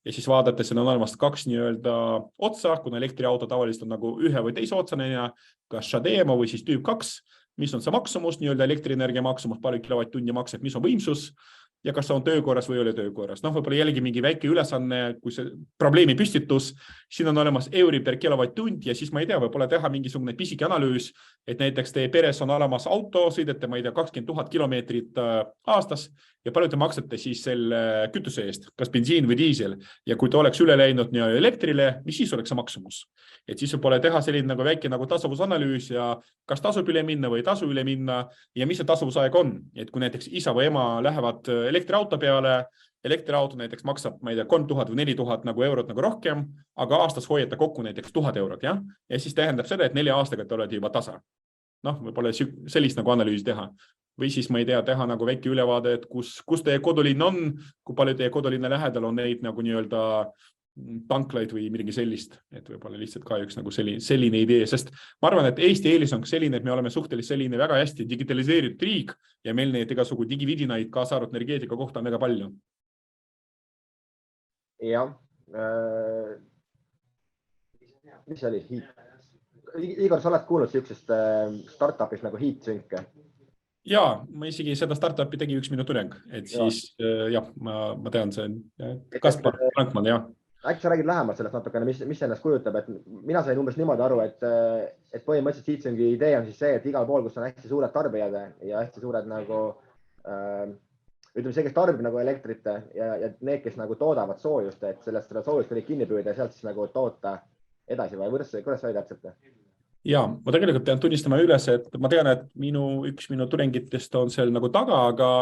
ja siis vaadate, siin on olemas 2 nii-öelda otsa, kuna elektriauto tavaliselt on nagu ühe või teise otsana, kas Shademo või siis tüüp 2, mis on see maksumus, nii-öelda elektrienergia maksumus, palju kilovatt-tunni makseb, mis on võimsus ja kas see on töökorras või ei ole töökorras. Võib-olla jällegi mingi väike ülesanne, kui see probleemi püstitus, siin on olemas euri per kilovatt-tund ja siis ma ei tea, võib-olla teha mingisugune pisike analüüs, et näiteks teie peres on olemas auto, sõidate, ma ei tea, 20 000 kilomeetrit aastas ja palju te maksate siis selle kütuse eest, kas bensiin või diisel ja kui ta oleks üle läinud elektrile, mis siis oleks see maksumus? Et siis võib-olla teha selline nagu väike nagu tasuvusanalüüs ja kas tasub üle minna või ei tasu üle minna ja mis see tasuvusaeg on. Et kui näiteks isa või ema lähevad elektriauto peale, elektriauto näiteks maksab, ma ei tea, 3000 või 4000 nagu eurot nagu rohkem, aga aastas hoiate kokku näiteks 1000 eurot, jah? Ja siis tähendab seda, et 4 aastaga te olete juba tasa. Võib-olla sellist nagu analüüsi teha. Või siis ma ei tea, teha nagu väike ülevaade, et kus teie kodulinn on, kui palju teie kodulinna lähedal on neid nagu nii-öelda tanklaid või midagi sellist, et võib-olla lihtsalt ka üks nagu selline idee, sest ma arvan, et Eesti eelis on selline, et me oleme suhteliselt selline väga hästi digitaliseeritud riik ja meil neid igasugu digividinaid kaasa arvatud energeetika kohta on väga palju. Jah. Mis oli? Igor, sa oled kuulnud sellisest startupist nagu HeatSync? Jaa, ma isegi seda startupi tegi 1 minu tuleng, et siis jah, ma tean, see on Kaspar Frankman, jah. Äkki sa räägid lähemalt sellest natukene, mis ennast kujutab, et mina sain umbes niimoodi aru, et põhimõtteliselt HeatSynci idee on siis see, et igal pool, kus on hästi suured tarbijad ja hästi suured nagu, ütleme see, kes tarbib nagu elektrit ja need, kes nagu toodavad soojust, et sellest soojust oli kinni püüda ja sealt siis nagu toota edasi või kuidas sai täpselt? Ja ma tegelikult pean tunnistama üles, et ma tean, et üks minu tudengitest on seal nagu taga, aga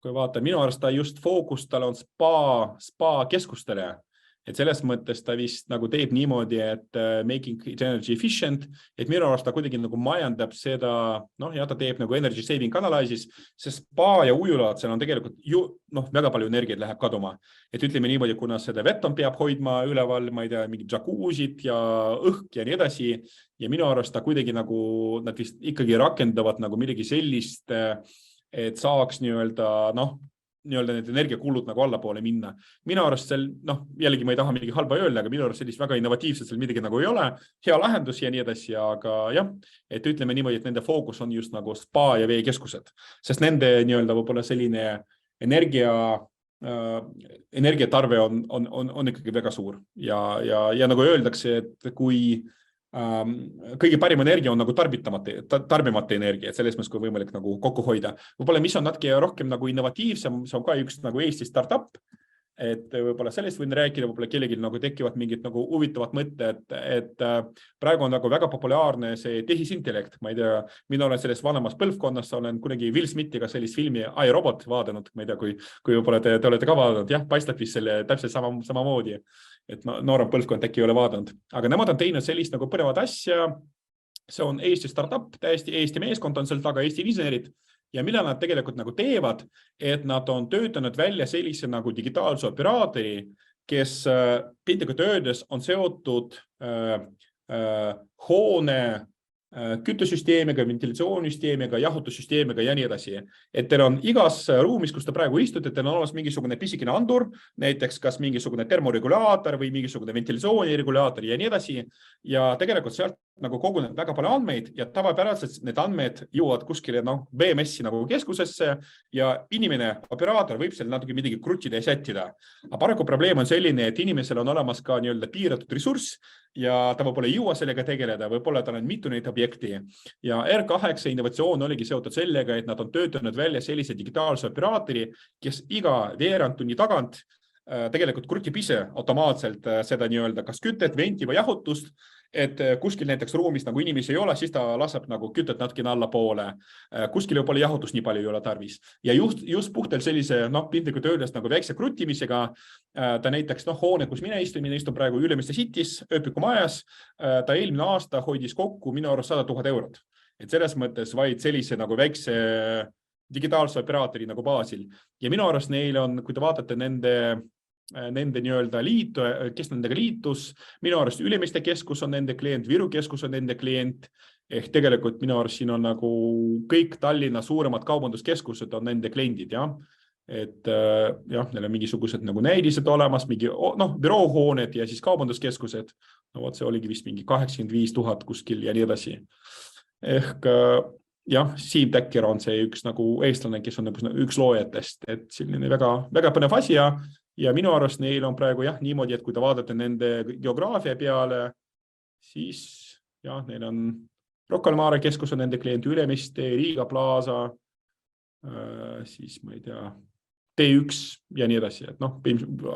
kui vaata, minu arust ta just fookus, tal on spa keskustele. Et selles mõttes ta vist nagu teeb niimoodi, et making it energy efficient, et minu arust ta kuidagi nagu majandab seda, ja ta teeb nagu energy saving analysis, sest spa ja ujulad, seal on tegelikult väga palju energiat läheb kaduma. Et ütleme niimoodi, kuna seda vett on peab hoidma üleval, ma ei tea, mingid jakuusid ja õhk ja nii edasi. Ja minu arust ta kuidagi nagu, nad vist ikkagi rakendavad nagu midagi sellist, et saaks need energiakulud nagu allapoole minna. Minu arust seal, jällegi ma ei taha midagi halba öelda, aga minu arust sellist väga innovatiivset seal midagi nagu ei ole. Hea lahendus ja nii edasi, aga jah, et ütleme niimoodi, et nende fookus on just nagu spa ja veekeskused, sest nende võib-olla selline energiatarve on ikkagi väga suur ja nagu öeldakse, et kui kõige parim energia on nagu tarbimata energia, et selles mõttes kui võimalik nagu kokku hoida. Võib-olla mis on natuke rohkem nagu innovatiivsem, see on ka üks nagu Eesti startup, et võib-olla sellest võin rääkida, võib-olla kellelgi nagu tekivad mingid nagu huvitavad mõtted, et praegu on nagu väga populaarne see tehisintellekt, ma ei tea, mina olen selles vanemas põlvkonnas, olen kunagi Will Smithiga sellist filmi iRobot vaadanud, ma ei tea, kui võib-olla te olete ka vaadanud, jah, paistab vist selle täpselt samamoodi. Et noorem põlvkond äkki ei ole vaadanud. Aga nemad on teinud sellist nagu põnevat asja. See on Eesti startup, täiesti Eesti meeskond on seal taga, Eesti insenerid. Ja mida nad tegelikult nagu teevad, et nad on töötanud välja sellise nagu digitaalse operaatori, kes piltlikult öeldes on seotud hoone küttesüsteemiga, ventilatsioonisüsteemiga, jahutussüsteemiga ja nii edasi. Et teil on igas ruumis, kus te praegu istute, et teil on olemas mingisugune pisikene andur, näiteks kas mingisugune termoregulaator või mingisugune ventilatsiooniregulaator ja nii edasi. Ja tegelikult sealt nagu koguneb väga palju andmeid ja tavapäraselt need andmed jõuavad kuskile BMS-i nagu keskusesse ja inimene, operaator võib seal natuke midagi krutida ja sättida. Aga paraku probleem on selline, et inimesel on olemas ka piiratud ressurss ja ta võib-olla ei jõua sellega tegeleda, võib-olla tal on mitu neid objekti. Ja R8 innovatsioon oligi seotud sellega, et nad on töötanud välja sellise digitaalse operaatori, kes iga veerand tunni tagant tegelikult krutib ise automaatselt seda kas kütet, venti või jahutust, et kuskil näiteks ruumis nagu inimesi ei ole, siis ta laseb nagu kütet natukene alla poole. Kuskil võib-olla jahutust nii palju ei ole tarvis. Ja just puhtalt sellise, piltlikult öeldes nagu väikse kruttimisega, ta näiteks hoone, kus mina istun praegu Ülemiste City's, ööpikumajas, ta eelmine aasta hoidis kokku minu arust 100 000 eurot. Et selles mõttes vaid sellise nagu väikse digitaalse operaatori nagu baasil. Ja minu arust neil on, kui te vaatate nende liitu, kes nendega liitus, minu arust Ülemiste keskus on nende klient, Viru keskus on nende klient, ehk tegelikult minu arust siin on nagu kõik Tallinna suuremad kaubanduskeskused on nende kliendid, jah. Et neil on mingisugused nagu näidised olemas, büroohooned ja siis kaubanduskeskused. See oligi vist mingi 85 000 kuskil ja nii edasi. Ehk Siim Täkker on see üks nagu eestlane, kes on üks loojatest, et selline väga, väga põnev asi ja minu arust neil on praegu niimoodi, et kui te vaadate nende geograafia peale, siis neil on Rocca al Mare keskus on nende klient, Ülemiste, Riiga Plaza, siis ma ei tea, T1 ja nii edasi. Et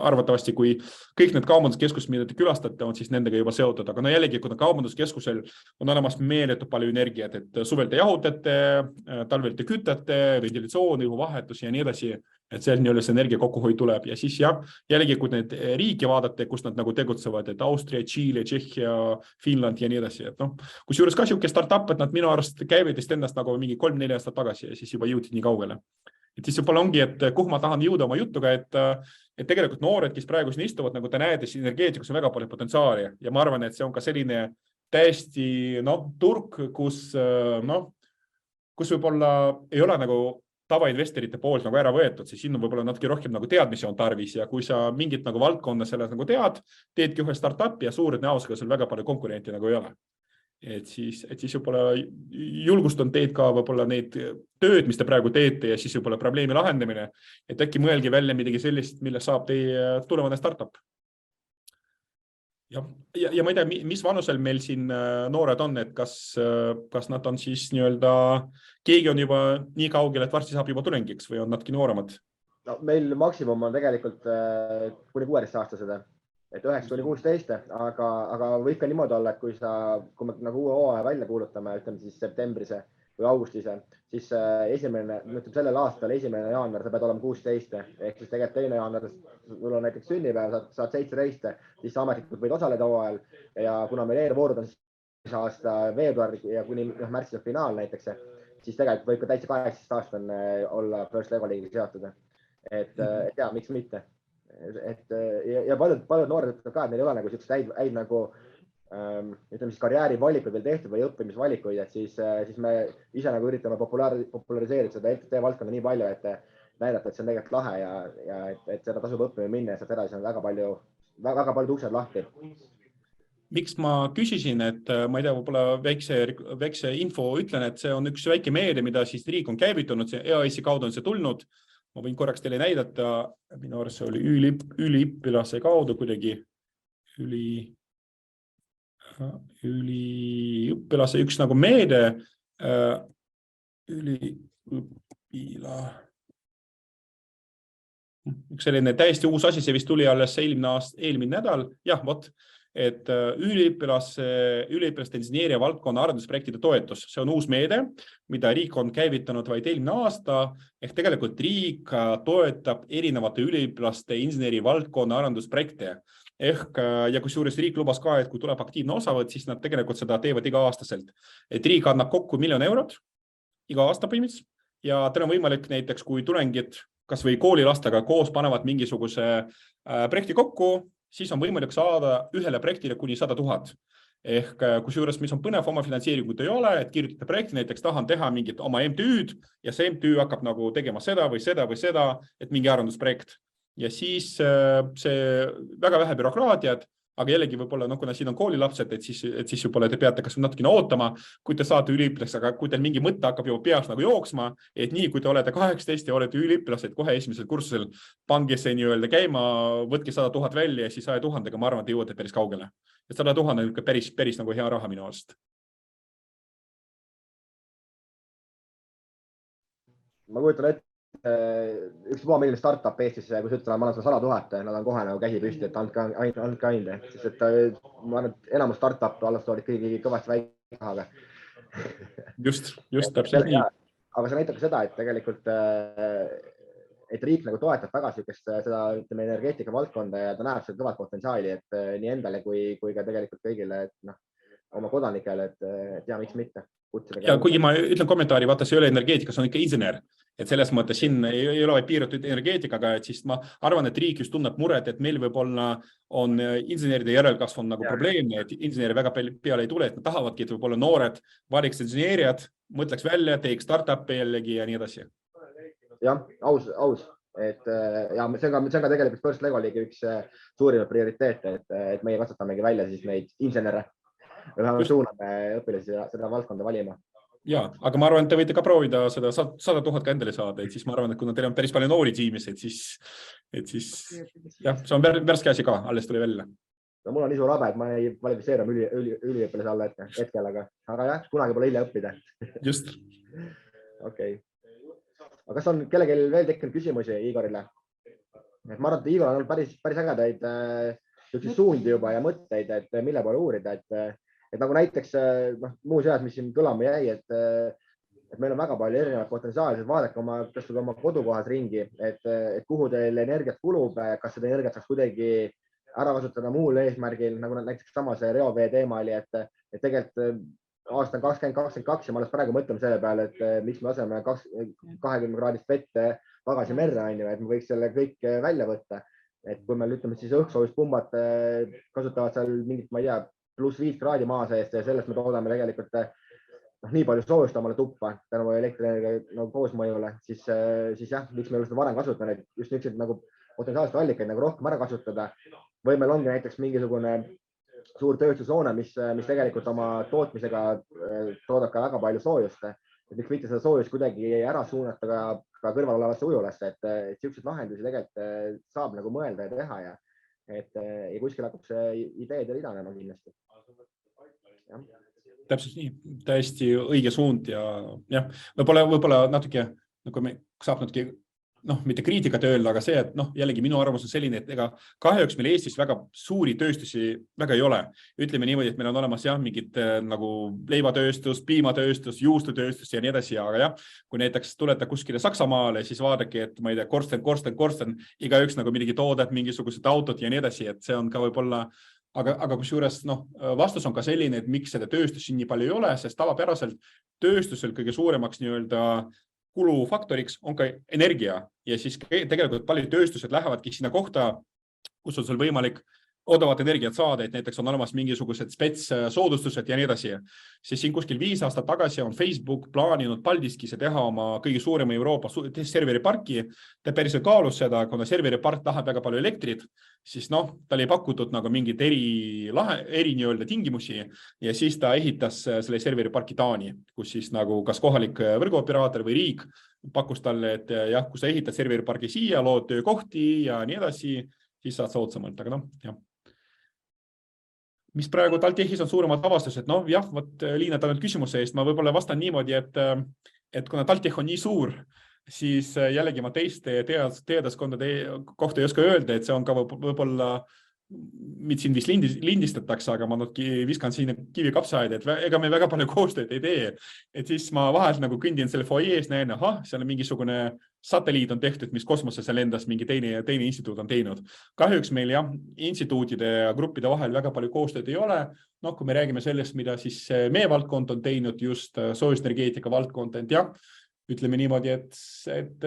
arvatavasti, kui kõik need kaubanduskeskused, mida te külastate, on siis nendega juba seotud, aga jällegi, kui kaubanduskeskusel on olemas meeletu palju energiat, et suvel te jahutate, talvel te kütate, ventilatsioon, õhuvahetus ja nii edasi, et seal see energia kokkuhoid tuleb ja siis jällegi, kui need riiki vaadate, kus nad nagu tegutsevad, et Austria, Tšiile, Tšehhia, Finland ja nii edasi, et kus juures ka siuke startup, et nad minu arust käivitist ennast nagu mingi 3-4 aastat tagasi ja siis juba jõudsid nii kaugele. Et siis juba ongi, et kuhu ma tahan jõuda oma jutuga, et tegelikult noored, kes praegu siin istuvad, nagu te näete, siis energeetikus on väga palju potentsiaali ja ma arvan, et see on ka selline täiesti turg, kus võib-olla ei ole nagu tavainvestorite poolt nagu ära võetud, siis siin on võib-olla natuke rohkem nagu teadmisi on tarvis ja kui sa mingit nagu valdkonna selles nagu teedki ühe startupi ja suured näosega sul väga palju konkurenti nagu ei ole. Et siis võib-olla julgustan teid ka võib-olla neid tööd, mis te praegu teete ja siis võib-olla probleemi lahendamine, et äkki mõelgi välja midagi sellist, mille saab teie tulevane startup. Ja ma ei tea, mis vanusel meil siin noored on, et kas nad on siis keegi on juba nii kaugel, et varsti saab juba tudengiks või on nadki nooremad? Meil maksimum on tegelikult kuni 16-aastased. et 9–16, aga võib ka niimoodi olla, et kui me nagu uue hooaja välja kuulutame, ütleme siis septembris või augustis, siis sellel aastal 1. jaanuar sa pead olema 16, ehk siis tegelikult 2. jaanuar, sul on näiteks sünnipäev, saad 17, siis sa ametlikult võid osaleda hooajal ja kuna meil eelvoorud on siis aasta veebruar ja kuni märtsis finaal näiteks, siis tegelikult võib ka täitsa 18-aastane olla First Lego liigiga seotud. Et ja, miks mitte. Ja paljud noored ütlevad ka, et neil ei ole nagu sellised häid nagu ütleme siis karjäärivalikuid veel tehtud või õppimisvalikuid, et siis me ise nagu üritame populariseerida seda NFT valdkonda nii palju, et näidata, et see on tegelikult lahe ja et seda tasub õppima minna ja sealt edasi on väga palju uksed lahti. Miks ma küsisin, et ma ei tea, võib-olla väikse info ütlen, et see on üks väike meede, mida siis riik on käivitunud, see EAS-i kaudu on see tulnud. Ma võin korraks teile näidata, minu arust see oli üliõpilase kaudu kuidagi, üliõpilase üks nagu meede, üks selline täiesti uus asi, see vist tuli alles eelmine nädal, jah, vot, et üliõpilaste inseneeria valdkonna arendusprojektide toetus. See on uus meede, mida riik on käivitanud vaid eelmine aasta, ehk tegelikult riik toetab erinevate üliõpilaste inseneeri valdkonna arendusprojekte. Ja kusjuures riik lubas ka, et kui tuleb aktiivne osavõtt, siis nad tegelikult seda teevad iga aastaselt. Et riik annab kokku 1 000 000 eurot iga aasta põhimõtteliselt ja teil on võimalik näiteks, kui tulengid kas või koolilastega koos panevad mingisuguse projekti kokku, siis on võimalik saada ühele projektile kuni 100 000. Ehk kusjuures, mis on põnev, oma finantseeringut ei ole, et kirjutate projekti, näiteks tahan teha mingit oma MTÜ-d ja see MTÜ hakkab nagu tegema seda või seda, et mingi arendusprojekt. Ja siis see väga vähe bürokraatiat, aga jällegi võib-olla, kuna siin on koolilapsed, et siis võib-olla te peate kas natukene ootama, kui te saate üliõpilased, aga kui teil mingi mõte hakkab juba peas nagu jooksma, et nii, kui te olete 18 ja olete üliõpilased kohe esimesel kursusel, pange see nii-öelda käima, võtke 100 000 välja ja siis 100 000-ga ma arvan, et jõuate päris kaugele. Et 100 000 on päris nagu hea raha minu arust. Ma kujutan ette, üks milline startup Eestis, kui sa ütled, ma annan 100 000, nad on kohe nagu käsi püsti, et andke ainde. Sest et ma arvan, et enamus startup alles olid kõigi kõvasti väike rahaga. Just täpselt nii. Aga see näitab seda, et tegelikult et riik nagu toetab väga seda energeetika valdkonda ja ta näeb seda kõvat potentsiaali, et nii endale kui ka tegelikult kõigile oma kodanikele, et ja miks mitte. Ja kuigi ma ütlen kommentaari, vaata, see ei ole energeetika, see on ikka insener. Et selles mõttes siin ei ole vaid piiratud energeetikaga, et siis ma arvan, et riik just tunneb muret, et meil võib-olla on inseneride järelkasv on nagu probleemne, et inseneri väga peale ei tule, et nad tahavadki, et võib-olla noored valiks inseneerijad, mõtleks välja, teeks startup'i jällegi ja nii edasi. Jah, aus. Et ja see on ka tegelikult First Lego liigi üks suurima prioriteet, et meie katsutamegi välja siis neid insenere. Vähemalt suuname õpilasi seda valdkonda valima. Ja, aga ma arvan, et te võite ka proovida seda 100 000 ka endale saada, et siis ma arvan, et kuna teil on päris palju noori tiimis, et siis jah, see on värske asi ka, alles tuli välja. No, mul on nii suur habe, et ma ei kvalifitseeru üliõpilase alla hetkel, aga jah, kunagi pole hilja õppida. Just. Okei. Aga kas on kellelgi veel tekkinud küsimusi Igorile? Et ma arvan, et Igor on olnud päris ägedaid suundi juba ja mõtteid, et mille poole uurida, et nagu näiteks muu seas, mis siin kõlama jäi, et meil on väga palju erinevaid potentsiaalseid, vaadake oma kodukohas ringi, et kuhu teil energiat kulub, kas seda energiat saaks kuidagi ära kasutada muul eesmärgil, nagu näiteks sama see reovee teema oli, et tegelikult aasta 2022 ja ma alles praegu mõtleme selle peale, et miks me laseme 20 kraadist vette tagasi merre, et me võiks selle kõik välja võtta. Et kui meil ütleme, siis õhksoojuspunbad kasutavad seal mingit, ma ei tea, +5 kraadi maa seest ja sellest me toodame tegelikult nii palju soojust omale tuppa tänu elektrienergia koosmõjule, siis jah, miks me seda varem kasutan, et just niisugused nagu potentsiaalsed allikaid nagu rohkem ära kasutada. Või meil ongi näiteks mingisugune suur tööstushoone, mis tegelikult oma tootmisega toodab ka väga palju soojust. Et miks mitte seda soojust kuidagi ära suunata ka kõrval olevasse ujulasse, et siukseid lahendusi tegelikult saab nagu mõelda ja teha ja kuskil hakkab see ideed ja idanema kindlasti. Täpselt nii, täiesti õige suund ja jah, võib-olla natuke, nagu me saab natuke mitte kriitikat öelda, aga see, et jällegi minu arvamus on selline, et ega kahjuks meil Eestis väga suuri tööstusi väga ei ole. Ütleme niimoodi, et meil on olemas mingid nagu leivatööstus, piimatööstus, juustutööstus ja nii edasi, aga kui näiteks tulete kuskile Saksamaale, siis vaadake, et ma ei tea, korsten, igaüks nagu midagi toodab, mingisugused autod ja nii edasi, et see on ka võib-olla. Aga kusjuures vastus on ka selline, et miks seda tööstus siin nii palju ei ole, sest tavapäraselt tööstusel kõige suuremaks kulufaktoriks on ka energia ja siis tegelikult paljud tööstused lähevadki sinna kohta, kus on sul võimalik odavat energiat saada, et näiteks on olemas mingisugused soodustused ja nii edasi. Siis siin kuskil 5 aastat tagasi on Facebook plaaninud Paldiskisse teha oma kõige suurema Euroopa serveriparki. Ta päriselt kaalus seda, kuna serveripark tahab väga palju elektrit, siis tal ei pakutud nagu mingit eri tingimusi ja siis ta ehitas selle serveriparki Taani, kus siis nagu kas kohalik võrguoperaator või riik pakkus talle, et kui sa ehitad serveriparki siia, lood töökohti ja nii edasi, siis saad soodsamalt, aga mis praegu TalTechis on suuremad avastused? Liina, ta on küsimuse eest. Ma võib-olla vastan niimoodi, et kuna TalTech on nii suur, siis jällegi ma teiste teadaskondade kohta ei oska öelda, et see on ka võib-olla mitte siin vist lindistatakse, aga ma viskan siin kivi kapsaaeda, et ega me väga palju koostööd ei tee. Et siis ma vahelt nagu kõndin selle foyees, näen, seal on mingisugune satelliit on tehtud, mis kosmosesse lendas, mingi teine instituut on teinud. Kahjuks meil instituutide ja gruppide vahel väga palju koostööd ei ole. Kui me räägime sellest, mida siis meie valdkond on teinud, just soojusenergeetika valdkond, ütleme niimoodi, et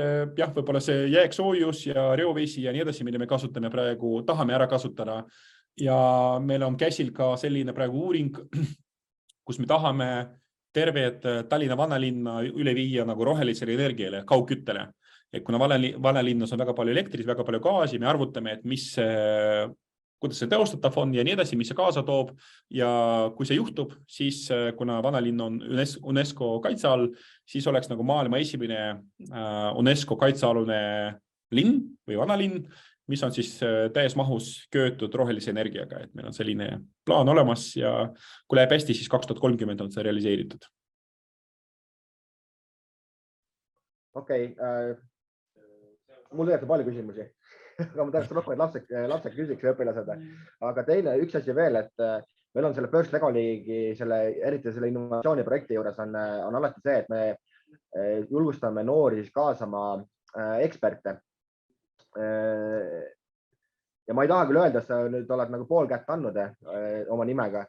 võib-olla see jääksoojus ja reovesi ja nii edasi, mida me kasutame praegu, tahame ära kasutada. Ja meil on käsil ka selline praegu uuring, kus me tahame terved Tallinna vanalinna üle viia nagu rohelisele energiale, kaugküttele. Et kuna vanalinnas on väga palju elektrit, väga palju gaasi, me arvutame, et kuidas see teostatav on ja nii edasi, mis see kaasa toob. Ja kui see juhtub, siis kuna vanalinn on UNESCO kaitse all, siis oleks nagu maailma esimene UNESCO kaitsealune linn või vanalinn, mis on siis täies mahus köötud rohelise energiaga. Et meil on selline plaan olemas ja kui läheb hästi, siis 2030 on see realiseeritud. Okei. Mul tegelikult palju küsimusi. Aga ma tahaks rohkem, et lapsed küsiks õpilased. Aga teine üks asi veel, et meil on selle First Lego League'i, eriti selle innovatsiooniprojekti juures on alati see, et me julgustame noori kaasama eksperte. Ja ma ei taha küll öelda, et sa nüüd oled nagu pool kätt andnud oma nimega,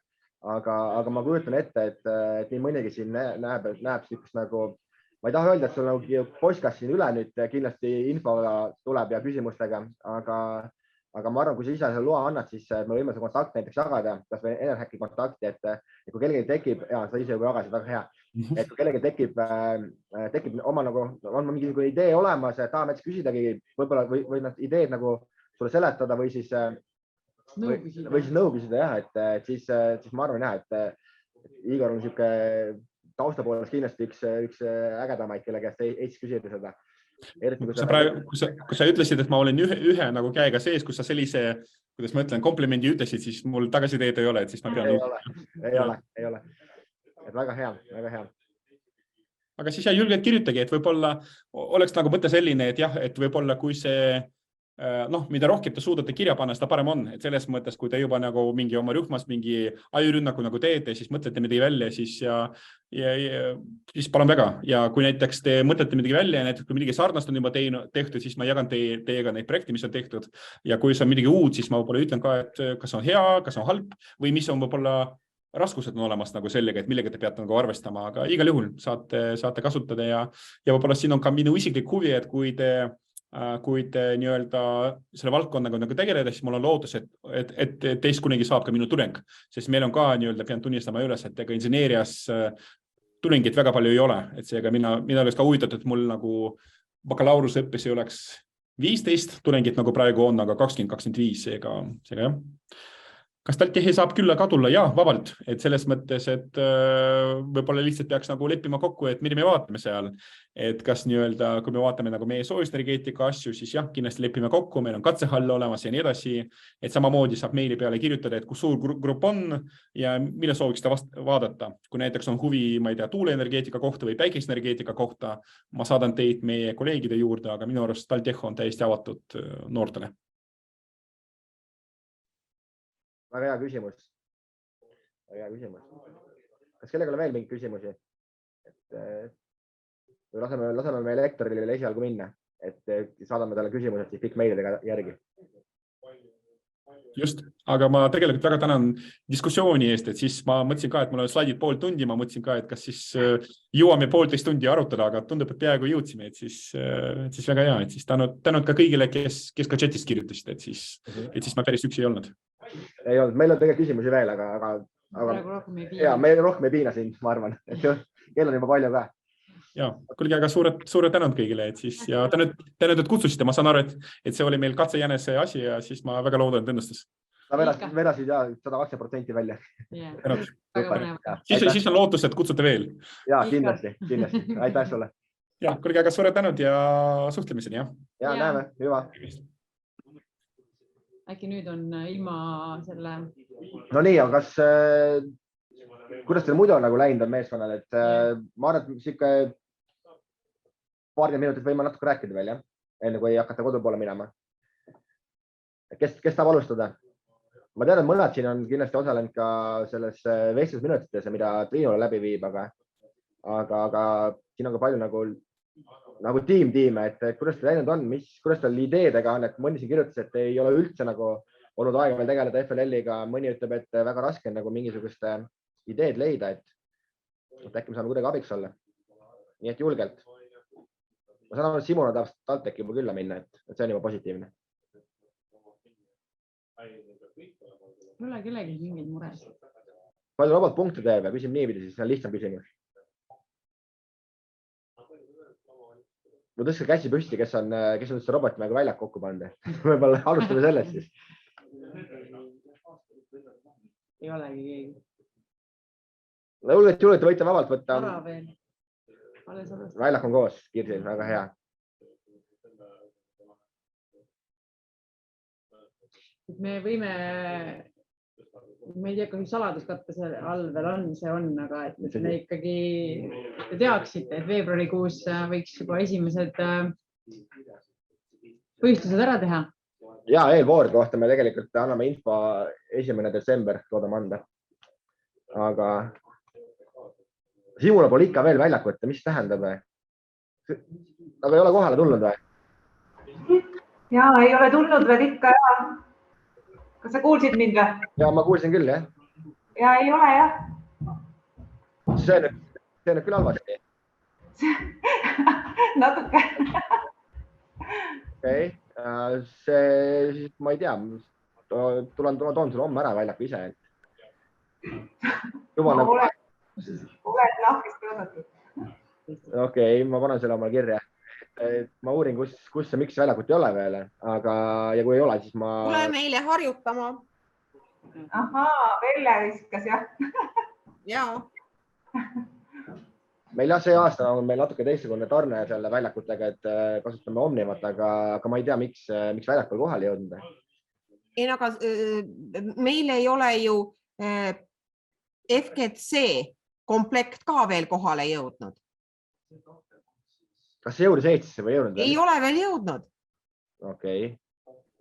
aga ma kujutan ette, et nii mõnigi siin näeb sihukest nagu ma ei taha öelda, et sul nagu postkast siin üle nüüd kindlasti info tuleb ja küsimustega, aga ma arvan, kui sa ise selle loa annad, siis me võime see kontakt näiteks jagada, kas või Enerhacki kontakti, et kui kellelgi tekib, ja sa ise juba jagasid, väga hea, et kui kellelgi tekib oma nagu, on mingi idee olemas, et tahame näiteks küsidagi võib-olla või need ideed nagu sulle seletada või siis nõu küsida, et siis ma arvan, et Igor on sihuke tausta poolest kindlasti üks ägedamaid, kelle käest ei küsida seda. Kui sa ütlesid, et ma olen ühe nagu käega sees, kus sa sellise, kuidas ma ütlen, komplimendi ütlesid, siis mul tagasiteed ei ole, et siis ma pean... Ei ole. Et väga hea. Aga siis julgelt kirjutage, et võib-olla oleks nagu mõte selline, et võib-olla kui see mida rohkem te suudate kirja panna, seda parem on. Et selles mõttes, kui te juba nagu mingi oma rühmas mingi ajurünnaku nagu teete, siis mõtlete midagi välja, siis palun väga. Ja kui näiteks te mõtlete midagi välja ja näiteks kui midagi sarnast on juba tehtud, siis ma jagan teiega neid projekte, mis on tehtud. Ja kui see on midagi uud, siis ma võib-olla ütlen ka, et kas on hea, kas on halb või mis on võib-olla raskused on olemas nagu sellega, et millega te peate nagu arvestama, aga igal juhul saate kasutada ja võib-olla siin on ka minu isiklik huvi, et kui te nii-öelda selle valdkonnaga nagu tegeleda, siis mul on lootus, et teist kunagi saab ka minu tudeng, sest meil on ka nii-öelda, pean tunnistama üles, et ega inseneerias tudengit väga palju ei ole, et seega mina oleks ka huvitatud, et mul nagu bakalaurusõppes ei oleks 15 tudengit nagu praegu on, aga 20-25, seega jah. Kas TalTechi saab külla kadulla? Jah, vabalt. Et selles mõttes, et võib-olla lihtsalt peaks nagu leppima kokku, et mida me vaatame seal. Et kas nii-öelda, kui me vaatame nagu meie soojusenergeetika asju, siis jah, kindlasti lepime kokku, meil on katsehall olemas ja nii edasi. Et samamoodi saab meili peale kirjutada, et kus suur grupp on ja mille sooviksite vaadata. Kui näiteks on huvi, ma ei tea, tuuleenergeetika kohta või päikeseenergeetika kohta, ma saadan teid meie kolleegide juurde, aga minu arust TalTech on täiesti avatud noortele. Väga hea küsimus. Kas kellelgi on veel mingi küsimusi? Või laseme meie lektorile esialgu minna, et saadame talle küsimused siis kõik meilidega järgi. Just, aga ma tegelikult väga tänan diskussiooni eest, et siis ma mõtlesin ka, et mul on slaidid pool tundi, ma mõtlesin ka, et kas siis jõuame 1,5 tundi arutada, aga tundub, et peaaegu jõudsime, et siis väga hea, et siis tänud ka kõigile, kes ka chatist kirjutasid, et siis ma päris üksi ei olnud. Ei olnud, meil on tegelikult küsimusi veel, aga meil rohkem ei piina sind, ma arvan, et kell on juba palju ka. Ja, kuulge, aga suured tänud kõigile, et siis ja tänud, et kutsusite, ma saan aru, et see oli meil katsejänese asi ja siis ma väga loodan, et õnnustus. Sa vedasid 120% välja. Siis on lootus, et kutsute veel. Ja, kindlasti. Aitäh sulle. Ja, kuulge, aga suured tänud ja suhtlemiseni, jah. Ja, näeme, hüva. Äkki nüüd on ilma selle... No nii, aga kuidas teil muidu on nagu läinud on meeskonnal, et ma arvan, et siuke paarkümmend minutit võime natuke rääkida veel, jah? Enne kui hakata kodu poole minema. Kes tahab alustada? Ma tean, et mõned siin on kindlasti osalenud ka selles vestlusminutites, mida Triinule läbi viib, aga siin on ka palju nagu tiime, et kuidas teil läinud on, kuidas teil ideedega on, et mõni siin kirjutas, et ei ole üldse nagu olnud aega veel tegeleda FLL-iga, mõni ütleb, et väga raske on nagu mingisugust ideed leida, et äkki me saame kuidagi abiks olla. Nii et julgelt. Ma saan aru, et Simona tahab TalTechi juba külla minna, et see on juba positiivne. Ei ole kellegi mingeid muresid. Palju robot punkte teeb ja küsib niipidi, siis on lihtsam küsimus. Ma tõstke käsi püsti, kes on üldse robotimängu väljak kokku pande. Võib-olla alustame sellest siis. Ei olegi keegi. No julgete võite vabalt võtta. Vara veel. Väljak on koos, Kirsi, väga hea. Me võime, ma ei tea, kui saladuskatte see all veel on, see on, aga et me ikkagi te teaksite, et veebruarikuus võiks juba esimesed võistlused ära teha. Ja, eelvoor kohta me tegelikult anname info 1. detsember, loodame anda. Aga Simula pole ikka veel väljakut, mis tähendab? Aga ei ole kohale tulnud või? Ja, ei ole tulnud veel ikka, jah. Kas sa kuulsid mind või? Ja, ma kuulsin küll, jah. Ja, ei ole, jah. See on küll halvasti. Natuke. Okei, see, ma ei tea, toon sulle homme ära väljaku ise. Oled lahkesti oodatud. Okei, ma panen selle oma kirja. Ma uurin, kus ja miks väljakut ei ole veel, ja kui ei ole, siis ma... Tule meile harjutama. Ahaa, Velle viskas, jah. Jaa. Meil see aasta on meil natuke teistsugune tarne selle väljakutega, et kasutame Omnivat, aga ma ei tea, miks väljakul kohale jõudnud. Ei, aga meil ei ole ju FGC komplekt ka veel kohale jõudnud. Kas see jõudis Eestisse või jõudnud? Ei ole veel jõudnud. Okei,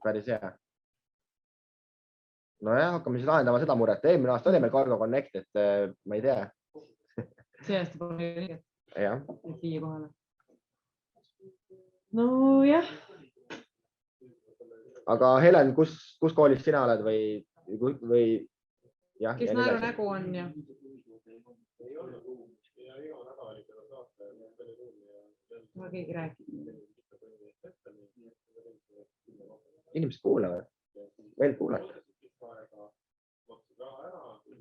päris hea. No jah, hakkame siis lahendama seda muret. Eelmine aasta oli meil Cargo Connect, et ma ei tea. See aasta pole õiget. Jah. Et viie kohale. No jah. Aga Helen, kus koolis sina oled või jah? Kes Naeru nägu on ja... Ma keegi rääkida. Inimesed kuulavad. Veel kuulata.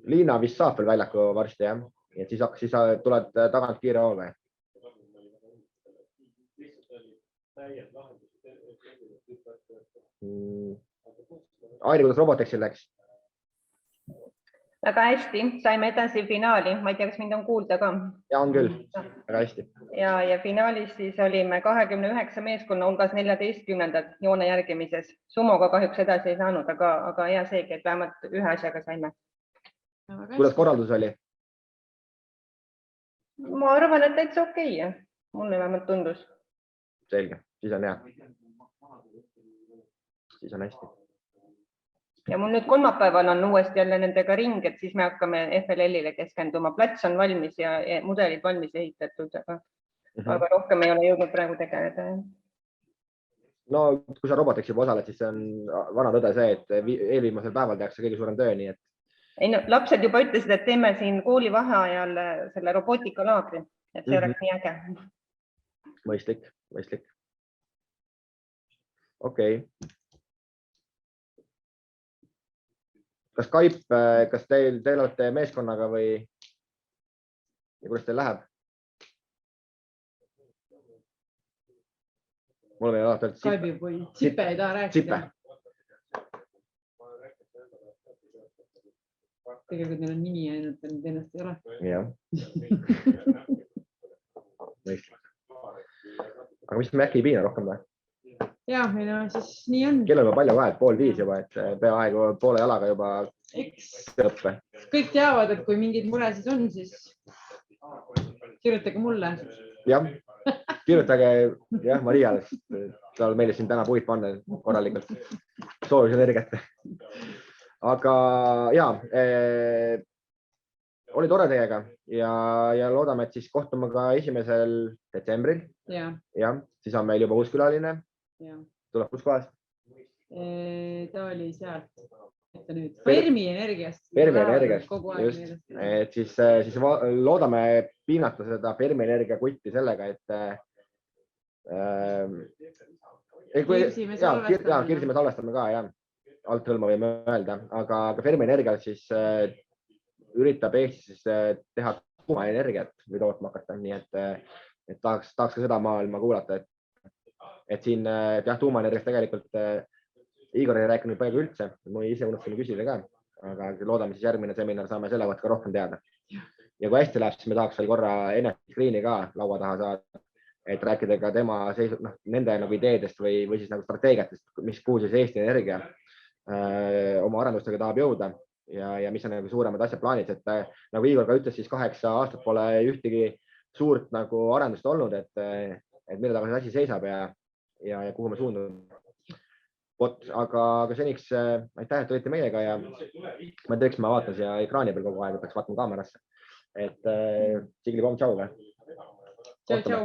Liina vist saab veel väljaku varsti, jah? Et siis tuled tagant kiire hooga. Airi, kuidas Robotexil läks? väga hästi, saime edasi finaali, ma ei tea, kas mind on kuulda ka. Ja on küll, väga hästi. Ja finaalis siis olime 29 meeskonna hulgas 14. joone järgimises. Sumoga kahjuks edasi ei saanud, aga hea seegi, et vähemalt ühe asjaga saime. Kuidas korraldus oli? Ma arvan, et täitsa okei. Mulle vähemalt tundus. Selge, siis on hea. Siis on hästi. Ja mul nüüd kolmapäeval on uuesti jälle nendega ring, et siis me hakkame FLL-ile keskenduma. Plats on valmis ja mudelid valmis ehitatud, aga rohkem ei ole jõudnud praegu tegeleda. No kui sa robotiks juba osaled, siis see on vana tõde see, et eelviimasel päeval tehakse kõige suurem töö, nii et... Ei, no, lapsed juba ütlesid, et teeme siin kooli vaheajal selle robotikalaagri, et see oleks nii äge. Mõistlik. Okei. Kas Skype, kas teil olete meeskonnaga või ja kuidas teil läheb? Mul ei ole alati Skype'i või Sipe ei taha rääkida. Tegelikult neil on nimi ainult, ennast ei ole. Jah. Aga mis me äkki ei piina rohkem või? Ja, no siis nii on. Kellel on palju vahet, 4:30 juba, et peaaegu poole jalaga juba õppe. Kõik teavad, et kui mingid muresid on, siis kirjutage mulle. Jah, kirjutage Mariale, tal meeldis siin täna puid panna korralikult. Soovis energiat. Aga oli tore teiega ja loodame, et siis kohtume ka 1. detsembril. Ja, siis on meil juba uus külaline. Tuleb kus kohast? Ta oli sealt. Fermi Energiast. Fermi Energiast, just. Et siis loodame piinata seda Fermi Energia kutti sellega, et Kirsimäe salvestame ka, jah. Alt hõlma võime öelda, aga Fermi Energia siis üritab Eestis teha tuumaenergiat või tootma hakata, nii et tahaks ka seda maailma kuulata, et siin tuumaenergiast tegelikult Igor ei rääkinud praegu üldse, ma ise unustasin küsida ka, aga loodame siis järgmine seminar saame selle kohta ka rohkem teada. Ja kui hästi läheb, siis me tahaks veel korra NFT Greeni ka laua taha saada, et rääkida ka tema nende ideedest või siis strateegiatest, kuhu siis Eesti Energia oma arendustega tahab jõuda ja mis on suuremad asjad plaanis, et nagu Igor ka ütles, siis 8 aastat pole ühtegi suurt arendust olnud, et mille taga see asi seisab ja kuhu me suundume. Aga seniks aitäh, et olite meiega ja ma teeks, ma vaatan siia ekraani peal kogu aeg, peaks vaatama kaamerasse. Et Sigli Pomm, tšau või? Tšau.